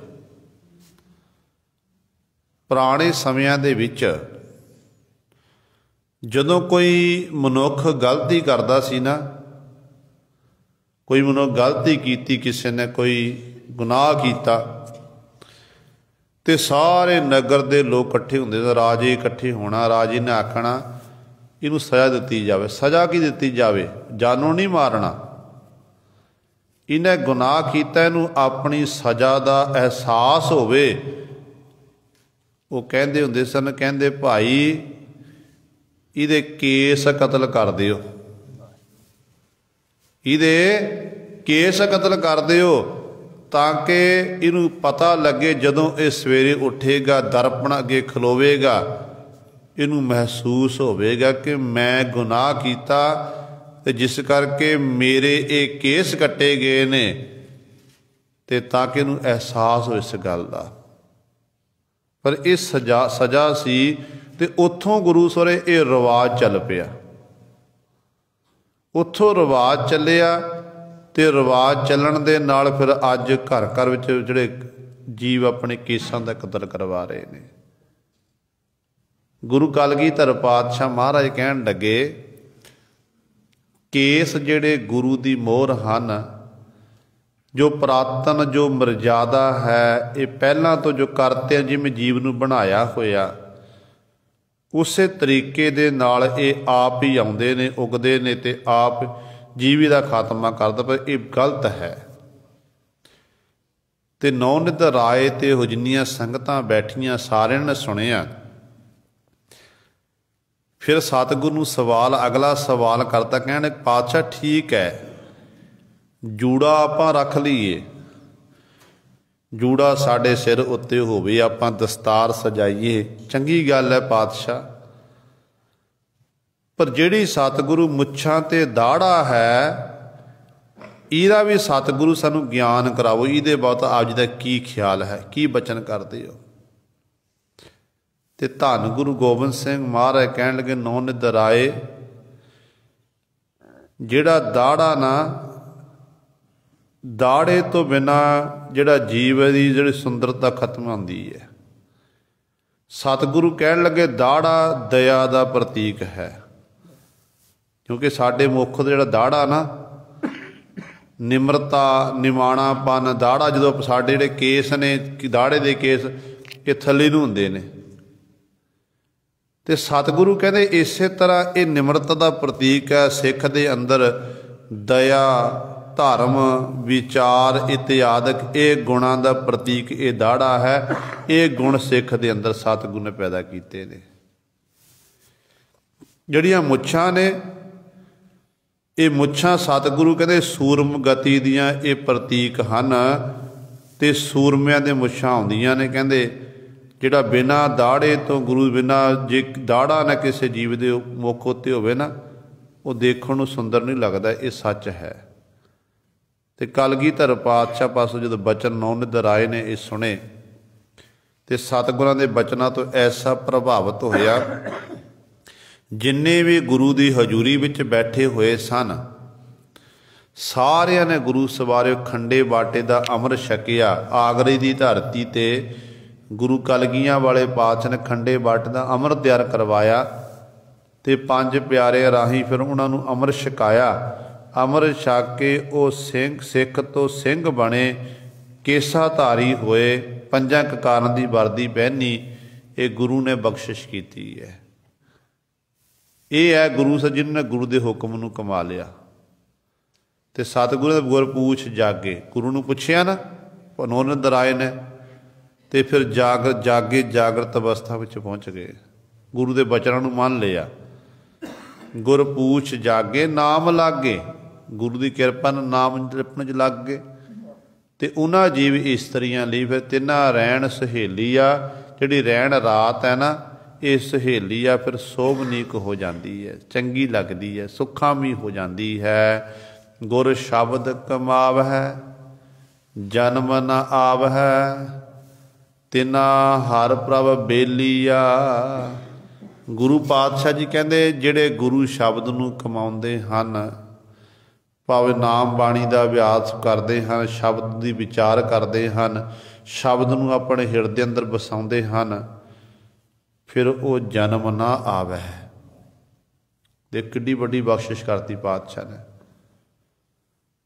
ਪੁਰਾਣੇ ਸਮਿਆਂ ਦੇ ਵਿੱਚ ਜਦੋਂ ਕੋਈ ਮਨੁੱਖ ਗਲਤੀ ਕਰਦਾ ਸੀ ਨਾ, ਕੋਈ ਮਨੁੱਖ ਗਲਤੀ ਕੀਤੀ, ਕਿਸੇ ਨੇ ਕੋਈ ਗੁਨਾਹ ਕੀਤਾ, ਤੇ ਸਾਰੇ ਨਗਰ ਦੇ ਲੋਕ ਇਕੱਠੇ ਹੁੰਦੇ ਸਨ। ਰਾਜੇ ਇਕੱਠੇ ਹੋਣਾ, ਰਾਜੇ ਨੇ ਆਖਣਾ ਇਹਨੂੰ ਸਜ਼ਾ ਦਿੱਤੀ ਜਾਵੇ। ਸਜ਼ਾ ਕੀ ਦਿੱਤੀ ਜਾਵੇ? ਜਾਨੋਂ ਨਹੀਂ ਮਾਰਨਾ। ਇਹਨੇ ਗੁਨਾਹ ਕੀਤਾ, ਇਹਨੂੰ ਆਪਣੀ ਸਜ਼ਾ ਦਾ ਅਹਿਸਾਸ ਹੋਵੇ। ਉਹ ਕਹਿੰਦੇ ਹੁੰਦੇ ਸਨ, ਕਹਿੰਦੇ ਭਾਈ ਇਹਦੇ ਕੇਸ ਕਤਲ ਕਰ ਦਿਓ, ਇਹਦੇ ਕੇਸ ਕਤਲ ਕਰ ਦਿਓ, ਤਾਂ ਕਿ ਇਹਨੂੰ ਪਤਾ ਲੱਗੇ ਜਦੋਂ ਇਹ ਸਵੇਰੇ ਉੱਠੇਗਾ, ਦਰਪਣ ਅੱਗੇ ਖਲੋਵੇਗਾ, ਇਹਨੂੰ ਮਹਿਸੂਸ ਹੋਵੇਗਾ ਕਿ ਮੈਂ ਗੁਨਾਹ ਕੀਤਾ ਤੇ ਜਿਸ ਕਰਕੇ ਮੇਰੇ ਇਹ ਕੇਸ ਕੱਟੇ ਗਏ ਨੇ, ਤੇ ਤਾਂ ਕਿ ਇਹਨੂੰ ਅਹਿਸਾਸ ਹੋ ਇਸ ਗੱਲ ਦਾ। ਪਰ ਇਹ ਸਜ਼ਾ ਸੀ, ਤੇ ਉੱਥੋਂ ਗੁਰੂ ਸਹੁਰੇ ਇਹ ਰਿਵਾਜ ਚੱਲ ਪਿਆ। ਉੱਥੋਂ ਰਿਵਾਜ ਚੱਲਿਆ, ਤੇ ਰਿਵਾਜ ਚੱਲਣ ਦੇ ਨਾਲ ਫਿਰ ਅੱਜ ਘਰ ਘਰ ਵਿੱਚ ਜਿਹੜੇ ਜੀਵ ਆਪਣੇ ਕੇਸਾਂ ਦਾ ਕਤਲ ਕਰਵਾ ਰਹੇ ਨੇ। ਗੁਰੂ ਕਲਗੀਧਰ ਪਾਤਸ਼ਾਹ ਮਹਾਰਾਜ ਕਹਿਣ ਲੱਗੇ, ਕੇਸ ਜਿਹੜੇ ਗੁਰੂ ਦੀ ਮੋਹਰ ਹਨ, ਜੋ ਪੁਰਾਤਨ ਜੋ ਮਰਜ਼ਾਦਾ ਹੈ, ਇਹ ਪਹਿਲਾਂ ਤੋਂ ਜੋ ਕਰਤੇ ਜਿਵੇਂ ਜੀਵ ਨੂੰ ਬਣਾਇਆ ਹੋਇਆ, ਉਸੇ ਤਰੀਕੇ ਦੇ ਨਾਲ ਇਹ ਆਪ ਹੀ ਆਉਂਦੇ ਨੇ, ਉਗਦੇ ਨੇ, ਤੇ ਆਪ ਜੀਵੀ ਦਾ ਖਾਤਮਾ ਕਰਦਾ। ਪਰ ਇਹ ਗਲਤ ਹੈ। ਤੇ ਨੌ ਨਿਧ ਰਾਏ ਤੇ ਉਹ ਜਿੰਨੀਆਂ ਸੰਗਤਾਂ ਬੈਠੀਆਂ ਸਾਰਿਆਂ ਨੇ ਸੁਣਿਆ। ਫਿਰ ਸਤਿਗੁਰੂ ਨੂੰ ਸਵਾਲ, ਅਗਲਾ ਸਵਾਲ ਕਰਤਾ, ਕਹਿਣ ਪਾਤਸ਼ਾਹ ਠੀਕ ਹੈ, ਜੂੜਾ ਆਪਾਂ ਰੱਖ ਲਈਏ, ਜੂੜਾ ਸਾਡੇ ਸਿਰ ਉੱਤੇ ਹੋਵੇ, ਆਪਾਂ ਦਸਤਾਰ ਸਜਾਈਏ, ਚੰਗੀ ਗੱਲ ਹੈ ਪਾਤਸ਼ਾਹ। ਪਰ ਜਿਹੜੀ ਸਤਿਗੁਰੂ ਮੁੱਛਾਂ ਤੇ ਦਾੜਾ ਹੈ, ਇਹਦਾ ਵੀ ਸਤਿਗੁਰੂ ਸਾਨੂੰ ਗਿਆਨ ਕਰਾਵੋ। ਇਹਦੇ ਬਾਬਤ ਆਪ ਜੀ ਦਾ ਕੀ ਖਿਆਲ ਹੈ, ਕੀ ਬਚਨ ਕਰਦੇ ਹੋ? ਤੇ ਧੰਨ ਗੁਰੂ ਗੋਬਿੰਦ ਸਿੰਘ ਮਹਾਰਾਜ ਕਹਿਣ ਲੱਗੇ, ਨੌ ਨਿਧ ਰਾਏ ਜਿਹੜਾ ਦਾੜਾ ਨਾ, ਦਾੜੇ ਤੋਂ ਬਿਨਾਂ ਜਿਹੜਾ ਜੀਵ ਦੀ ਜਿਹੜੀ ਸੁੰਦਰਤਾ ਖਤਮ ਹੁੰਦੀ ਹੈ। ਸਤਿਗੁਰੂ ਕਹਿਣ ਲੱਗੇ ਦਾੜਾ ਦਇਆ ਦਾ ਪ੍ਰਤੀਕ ਹੈ, ਕਿਉਂਕਿ ਸਾਡੇ ਮੁੱਖ ਦਾ ਜਿਹੜਾ ਦਾੜਾ ਨਾ, ਨਿਮਰਤਾ, ਨਿਮਾਣਾਪਨ, ਦਾੜਾ, ਜਦੋਂ ਸਾਡੇ ਜਿਹੜੇ ਕੇਸ ਨੇ, ਦਾੜੇ ਦੇ ਕੇਸ ਇਹ ਥੱਲੇ ਨੂੰ ਹੁੰਦੇ ਨੇ, ਤੇ ਸਤਿਗੁਰੂ ਕਹਿੰਦੇ ਇਸੇ ਤਰ੍ਹਾਂ ਇਹ ਨਿਮਰਤਾ ਦਾ ਪ੍ਰਤੀਕ ਹੈ। ਸਿੱਖ ਦੇ ਅੰਦਰ ਦਇਆ, ਧਰਮ, ਵਿਚਾਰ ਇਤਿਆਦਿਕ ਇਹ ਗੁਣਾਂ ਦਾ ਪ੍ਰਤੀਕ ਇਹ ਦਾੜਾ ਹੈ। ਇਹ ਗੁਣ ਸਿੱਖ ਦੇ ਅੰਦਰ ਸਤਿਗੁਰੂ ਨੇ ਪੈਦਾ ਕੀਤੇ ਨੇ। ਜਿਹੜੀਆਂ ਮੁੱਛਾਂ ਨੇ, ਇਹ ਮੁੱਛਾਂ ਸਤਿਗੁਰੂ ਕਹਿੰਦੇ ਸੂਰਮ ਗਤੀ ਦੀਆਂ ਇਹ ਪ੍ਰਤੀਕ ਹਨ, ਤੇ ਸੂਰਮਿਆਂ ਦੇ ਮੁੱਛਾਂ ਆਉਂਦੀਆਂ ਨੇ। ਕਹਿੰਦੇ ਜਿਹੜਾ ਬਿਨਾਂ ਦਾੜੇ ਤੋਂ, ਗੁਰੂ ਬਿਨਾਂ, ਜੇ ਦਾੜਾ ਨਾ ਕਿਸੇ ਜੀਵ ਦੇ ਮੁੱਖ ਉੱਤੇ ਹੋਵੇ ਨਾ, ਉਹ ਦੇਖਣ ਨੂੰ ਸੁੰਦਰ ਨਹੀਂ ਲੱਗਦਾ। ਇਹ ਸੱਚ ਹੈ। ਤੇ ਕਲਗੀਧਰ ਪਾਤਸ਼ਾਹ ਪਾਸੋਂ ਜਦੋਂ ਬਚਨ ਨੌਨਿੱਧਰ ਆਏ ਨੇ, ਇਹ ਸੁਣੇ ਤੇ ਸਤਿਗੁਰਾਂ ਦੇ ਬਚਨਾਂ ਤੋਂ ਐਸਾ ਪ੍ਰਭਾਵਿਤ ਹੋਇਆ, ਜਿੰਨੇ ਵੀ ਗੁਰੂ ਦੀ ਹਜ਼ੂਰੀ ਵਿੱਚ ਬੈਠੇ ਹੋਏ ਸਨ, ਸਾਰਿਆਂ ਨੇ ਗੁਰੂ ਸਵਾਰੇ ਖੰਡੇ ਬਾਟੇ ਦਾ ਅੰਮ੍ਰਿਤ ਛਕਿਆ। ਆਗਰੇ ਦੀ ਧਰਤੀ ਤੇ ਗੁਰੂ ਕਲਗੀਆਂ ਵਾਲੇ ਪਾਤਸ਼ਾਹ ਨੇ ਖੰਡੇ ਬਾਟੇ ਦਾ ਅੰਮ੍ਰਿਤ ਤਿਆਰ ਕਰਵਾਇਆ, ਤੇ ਪੰਜ ਪਿਆਰੇ ਰਾਹੀਂ ਫਿਰ ਉਹਨਾਂ ਨੂੰ ਅੰਮ੍ਰਿਤ ਛਕਾਇਆ। ਅੰਮ੍ਰਿਤ ਛਕ ਕੇ ਉਹ ਸਿੱਖ ਤੋਂ ਸਿੰਘ ਬਣੇ, ਕੇਸਾਧਾਰੀ ਹੋਏ, ਪੰਜਾਂ ਕਕਾਰਾਂ ਦੀ ਵਰਦੀ ਪਹਿਨੀ। ਇਹ ਗੁਰੂ ਨੇ ਬਖਸ਼ਿਸ਼ ਕੀਤੀ ਹੈ। ਇਹ ਹੈ ਗੁਰੂ ਸੱਜਣ ਨੇ ਗੁਰੂ ਦੇ ਹੁਕਮ ਨੂੰ ਕਮਾ ਲਿਆ। ਤੇ ਸਤਿਗੁਰੂ ਦੇ ਗੁਰਪੂਛ ਜਾਗੇ, ਗੁਰੂ ਨੂੰ ਪੁੱਛਿਆ ਨਾ, ਨੌਨਿੱਧਰ ਆਏ ਨੇ, ਤੇ ਫਿਰ ਜਾਗਰਤ ਅਵਸਥਾ ਵਿੱਚ ਪਹੁੰਚ ਗਏ। ਗੁਰੂ ਦੇ ਬਚਨਾਂ ਨੂੰ ਮੰਨ ਲਿਆ। ਗੁਰਪੂਛ ਜਾਗੇ ਨਾਮ ਲਾਗੇ, ਗੁਰੂ ਦੀ ਕਿਰਪਾ ਨਾਲ ਨਾਮ ਜਪਣ 'ਚ ਲੱਗ ਗਏ। ਤੇ ਉਹਨਾਂ ਜੀਵ ਇਸਤਰੀਆਂ ਲਈ ਫਿਰ ਤਿੰਨਾਂ ਰਹਿਣ ਸਹੇਲੀ ਆ, ਜਿਹੜੀ ਰਹਿਣ ਰਾਤ ਹੈ ਨਾ, ਇਹ ਸਹੇਲੀ ਆ ਫਿਰ ਸੋਭਨੀਕ ਹੋ ਜਾਂਦੀ ਹੈ, ਚੰਗੀ ਲੱਗਦੀ ਹੈ, ਸੁਖਾਮੀ ਹੋ ਜਾਂਦੀ ਹੈ। ਗੁਰ ਸ਼ਬਦ ਕਮਾਵਹਿ ਜਨਮ ਨ ਆਵਹਿ, ਤਿਨਾ ਹਰ ਪ੍ਰਭ ਬੇਲੀਆ। ਗੁਰੂ ਪਾਤਸ਼ਾਹ ਜੀ ਕਹਿੰਦੇ ਜਿਹੜੇ ਗੁਰੂ ਸ਼ਬਦ ਨੂੰ ਕਮਾਉਂਦੇ ਹਨ, ਭਾਵੇਂ ਨਾਮ ਬਾਣੀ ਦਾ ਅਭਿਆਸ ਕਰਦੇ ਹਨ, ਸ਼ਬਦ ਦੀ ਵਿਚਾਰ ਕਰਦੇ ਹਨ, ਸ਼ਬਦ ਨੂੰ ਆਪਣੇ ਹਿਰਦੇ ਅੰਦਰ ਵਸਾਉਂਦੇ ਹਨ, ਫਿਰ ਉਹ ਜਨਮ ਨਾ ਆਵੇ। ਦੇ ਕਿੱਡੀ ਵੱਡੀ ਬਖਸ਼ਿਸ਼ ਕਰਤੀ ਪਾਤਸ਼ਾਹ ਨੇ।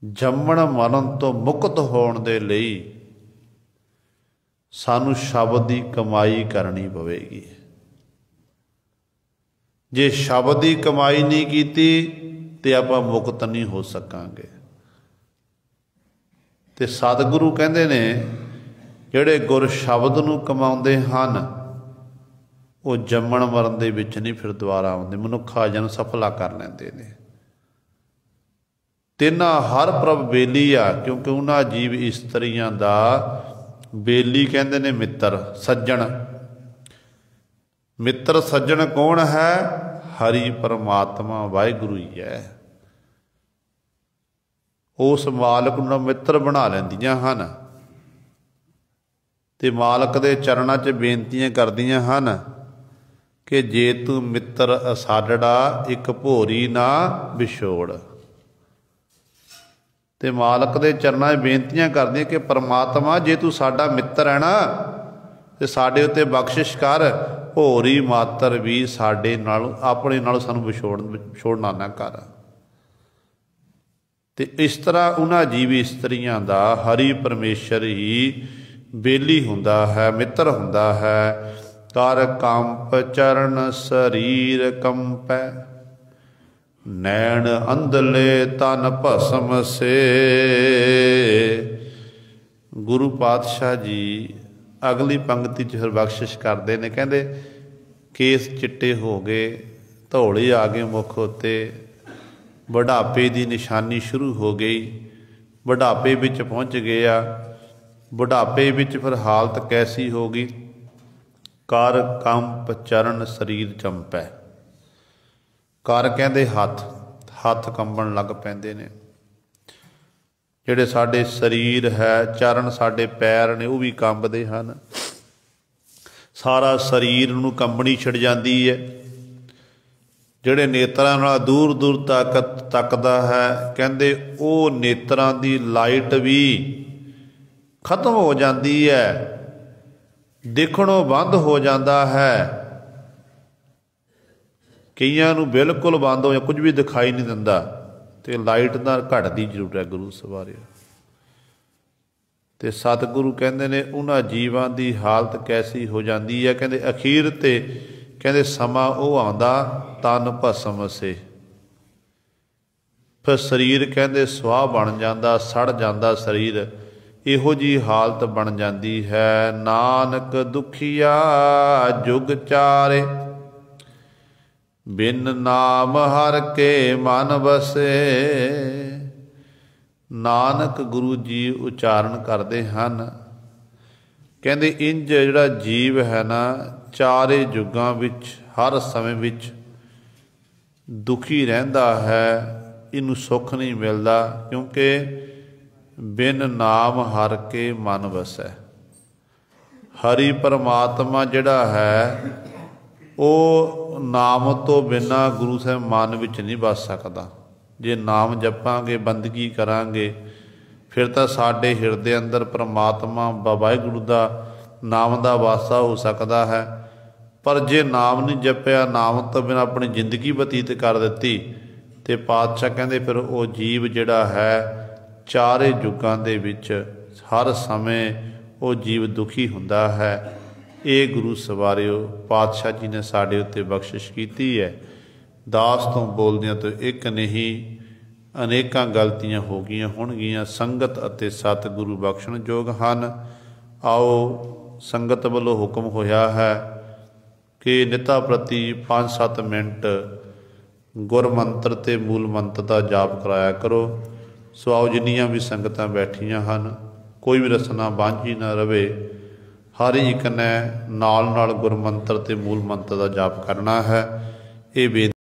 ਜੰਮਣ ਮਰਨ ਤੋਂ ਮੁਕਤ ਹੋਣ ਦੇ ਲਈ ਸਾਨੂੰ ਸ਼ਬਦ ਦੀ ਕਮਾਈ ਕਰਨੀ ਪਵੇਗੀ। ਜੇ ਸ਼ਬਦ ਦੀ ਕਮਾਈ ਨਹੀਂ ਕੀਤੀ ਤੇ ਆਪਾਂ ਮੁਕਤ ਨਹੀਂ ਹੋ ਸਕਾਂਗੇ। ਤੇ ਸਤਿਗੁਰੂ ਕਹਿੰਦੇ ਨੇ ਜਿਹੜੇ ਗੁਰ ਸ਼ਬਦ ਨੂੰ ਕਮਾਉਂਦੇ ਹਨ, ਉਹ ਜੰਮਣ ਮਰਨ ਦੇ ਵਿੱਚ ਨਹੀਂ ਫਿਰ ਦੁਬਾਰਾ ਆਉਂਦੇ, ਮਨੁੱਖਾ ਜਨਮ ਸਫਲਾ ਕਰ ਲੈਂਦੇ ਨੇ। ਤਿੰਨਾਂ ਹਰ ਪ੍ਰਭ ਬੇਲੀ ਆ, ਕਿਉਂਕਿ ਉਹਨਾਂ ਜੀਵ ਇਸਤਰੀਆਂ ਦਾ ਬੇਲੀ ਕਹਿੰਦੇ ਨੇ ਮਿੱਤਰ, ਸੱਜਣ। ਮਿੱਤਰ ਸੱਜਣ ਕੌਣ ਹੈ? ਹਰੀ ਪਰਮਾਤਮਾ ਵਾਹਿਗੁਰੂ ਹੀ ਹੈ। ਉਸ ਮਾਲਕ ਨੂੰ ਮਿੱਤਰ ਬਣਾ ਲੈਂਦੀਆਂ ਹਨ ਤੇ ਮਾਲਕ ਦੇ ਚਰਨਾਂ 'ਚ ਬੇਨਤੀਆਂ ਕਰਦੀਆਂ ਹਨ ਕਿ ਜੇ ਤੂੰ ਮਿੱਤਰ ਸਾਡੜਾ, ਇੱਕ ਭੋਰੀ ਨਾ ਵਿਛੋੜ। ਤੇ ਮਾਲਕ ਦੇ ਚਰਨਾਂ 'ਚ ਬੇਨਤੀਆਂ ਕਰਦੀਆਂ ਕਿ ਪਰਮਾਤਮਾ ਜੇ ਤੂੰ ਸਾਡਾ ਮਿੱਤਰ ਹੈ ਨਾ, ਤੇ ਸਾਡੇ ਉੱਤੇ ਬਖਸ਼ਿਸ਼ ਕਰ, ਭੋਰੀ ਮਾਤਰ ਵੀ ਸਾਡੇ ਨਾਲ, ਆਪਣੇ ਨਾਲ ਸਾਨੂੰ ਵਿਛੋੜਨਾ ਨਾ ਕਰ। ਤੇ ਇਸ ਤਰ੍ਹਾਂ ਉਹਨਾਂ ਜੀਵ ਇਸਤਰੀਆਂ ਦਾ ਹਰੀ ਪਰਮੇਸ਼ਰ ਹੀ ਬੇਲੀ ਹੁੰਦਾ ਹੈ, ਮਿੱਤਰ ਹੁੰਦਾ ਹੈ। ਕਰ ਕੰਪ ਚਰਨ ਸਰੀਰ ਕੰਪੈ, ਨੈਣ ਅੰਧਲੇ ਤਨ ਭਸਮ ਸੇ। ਗੁਰੂ ਪਾਤਸ਼ਾਹ ਜੀ ਅਗਲੀ ਪੰਕਤੀ 'ਚ ਫਿਰ ਬਖਸ਼ਿਸ਼ ਕਰਦੇ ਨੇ, ਕਹਿੰਦੇ ਕੇਸ ਚਿੱਟੇ ਹੋ ਗਏ, ਧੌਲੇ ਆ ਗਏ ਮੁੱਖ ਉੱਤੇ, ਬੁਢਾਪੇ ਦੀ ਨਿਸ਼ਾਨੀ ਸ਼ੁਰੂ ਹੋ ਗਈ, ਬੁਢਾਪੇ ਵਿੱਚ ਪਹੁੰਚ ਗਏ ਆ। ਬੁਢਾਪੇ ਵਿੱਚ ਫਿਰ ਹਾਲਤ ਕੈਸੀ ਹੋ ਗਈ? ਕਰ ਕੰਪ ਚਰਨ ਸਰੀਰ ਚੰਪੈ। ਕਰ ਕਹਿੰਦੇ ਹੱਥ ਕੰਬਣ ਲੱਗ ਪੈਂਦੇ ਨੇ। ਜਿਹੜੇ ਸਾਡੇ ਸਰੀਰ ਹੈ, ਚਰਨ ਸਾਡੇ ਪੈਰ ਨੇ, ਉਹ ਵੀ ਕੰਬਦੇ ਹਨ। ਸਾਰਾ ਸਰੀਰ ਨੂੰ ਕੰਬਣੀ ਛਿੜ ਜਾਂਦੀ ਹੈ। ਜਿਹੜੇ ਨੇਤਰਾਂ ਨਾਲ ਦੂਰ ਦੂਰ ਤੱਕ ਤੱਕਦਾ ਹੈ, ਕਹਿੰਦੇ ਉਹ ਨੇਤਰਾਂ ਦੀ ਲਾਈਟ ਵੀ ਖਤਮ ਹੋ ਜਾਂਦੀ ਹੈ, ਦੇਖਣੋਂ ਬੰਦ ਹੋ ਜਾਂਦਾ ਹੈ। ਕਈਆਂ ਨੂੰ ਬਿਲਕੁਲ ਬੰਦ ਹੋ ਜਾਂ ਕੁਝ ਵੀ ਦਿਖਾਈ ਨਹੀਂ ਦਿੰਦਾ, ਤੇ ਲਾਈਟ ਦਾ ਘਟਦੀ ਜ਼ਰੂਰ ਹੈ ਗੁਰੂ ਸਵਾਰਿਓ। ਤੇ ਸਤਿਗੁਰੂ ਕਹਿੰਦੇ ਨੇ ਉਹਨਾਂ ਜੀਵਾਂ ਦੀ ਹਾਲਤ ਕੈਸੀ ਹੋ ਜਾਂਦੀ ਹੈ, ਕਹਿੰਦੇ ਅਖੀਰ ਤੇ ਕਹਿੰਦੇ ਸਮਾਂ ਉਹ ਆਉਂਦਾ ਤਨ ਭਸਮ ਸੇ, ਫਿਰ ਸਰੀਰ ਕਹਿੰਦੇ ਸੁਆਹ ਬਣ ਜਾਂਦਾ, ਸੜ ਜਾਂਦਾ ਸਰੀਰ। ਇਹੋ ਜਿਹੀ ਹਾਲਤ ਬਣ ਜਾਂਦੀ ਹੈ। ਨਾਨਕ ਦੁਖੀਆ ਜੁਗ ਚਾਰੇ, ਬਿਨ ਨਾਮ ਹਰ ਕੇ ਮਨ ਵਸੇ। ਨਾਨਕ ਗੁਰੂ ਜੀ ਉਚਾਰਨ ਕਰਦੇ ਹਨ, ਕਹਿੰਦੇ ਇੰਝ ਜਿਹੜਾ ਜੀਵ ਹੈ ਨਾ, ਚਾਰੇ ਯੁੱਗਾਂ ਵਿੱਚ ਹਰ ਸਮੇਂ ਵਿੱਚ ਦੁਖੀ ਰਹਿੰਦਾ ਹੈ, ਇਹਨੂੰ ਸੁੱਖ ਨਹੀਂ ਮਿਲਦਾ, ਕਿਉਂਕਿ ਬਿਨ ਨਾਮ ਹਰ ਕੇ ਮਨ ਵਸੈ। ਹਰੀ ਪਰਮਾਤਮਾ ਜਿਹੜਾ ਹੈ ਉਹ ਨਾਮ ਤੋਂ ਬਿਨਾਂ ਗੁਰੂ ਸਾਹਿਬ ਮਨ ਵਿੱਚ ਨਹੀਂ ਵਸ ਸਕਦਾ। ਜੇ ਨਾਮ ਜਪਾਂਗੇ, ਬੰਦਗੀ ਕਰਾਂਗੇ, ਫਿਰ ਤਾਂ ਸਾਡੇ ਹਿਰਦੇ ਅੰਦਰ ਪਰਮਾਤਮਾ ਵਾਹਿਗੁਰੂ ਦਾ ਨਾਮ ਦਾ ਵਾਸਾ ਹੋ ਸਕਦਾ ਹੈ। ਪਰ ਜੇ ਨਾਮ ਨਹੀਂ ਜਪਿਆ, ਨਾਮ ਤੋਂ ਬਿਨਾਂ ਆਪਣੀ ਜ਼ਿੰਦਗੀ ਬਤੀਤ ਕਰ ਦਿੱਤੀ, ਤੇ ਪਾਤਸ਼ਾਹ ਕਹਿੰਦੇ ਫਿਰ ਉਹ ਜੀਵ ਜਿਹੜਾ ਹੈ ਚਾਰੇ ਯੁੱਗਾਂ ਦੇ ਵਿੱਚ ਹਰ ਸਮੇਂ ਉਹ ਜੀਵ ਦੁਖੀ ਹੁੰਦਾ ਹੈ। ਇਹ ਗੁਰੂ ਸਵਾਰਿਓ ਪਾਤਸ਼ਾਹ ਜੀ ਨੇ ਸਾਡੇ ਉੱਤੇ ਬਖਸ਼ਿਸ਼ ਕੀਤੀ ਹੈ। ਦਾਸ ਤੋਂ ਬੋਲਦਿਆਂ ਤੋਂ ਇੱਕ ਨਹੀਂ, ਅਨੇਕਾਂ ਗਲਤੀਆਂ ਹੋ ਗਈਆਂ ਹੋਣਗੀਆਂ। ਸੰਗਤ ਅਤੇ ਸਤਿਗੁਰੂ ਬਖਸ਼ਣਯੋਗ ਹਨ। ਆਓ ਸੰਗਤ ਵੱਲੋਂ ਹੁਕਮ ਹੋਇਆ ਹੈ ਕਿ ਨਿਤਾ ਪ੍ਰਤੀ 5-7 ਮਿੰਟ ਗੁਰਮੰਤਰ ਤੇ ਮੂਲ ਮੰਤਰ ਦਾ ਜਾਪ ਕਰਾਇਆ ਕਰੋ। ਸੋ ਆਓ ਜਿੰਨੀਆਂ ਵੀ ਸੰਗਤਾਂ ਬੈਠੀਆਂ ਹਨ, ਕੋਈ ਵੀ ਰਸਨਾ ਬਾਂਝੀ ਨਾ ਰਵੇ। ਹਰ ਇੱਕ ਨੇ ਨਾਲ ਨਾਲ ਗੁਰਮੰਤਰ ਤੇ ਮੂਲ ਮੰਤਰ ਦਾ ਜਾਪ ਕਰਨਾ ਹੈ। ਇਹ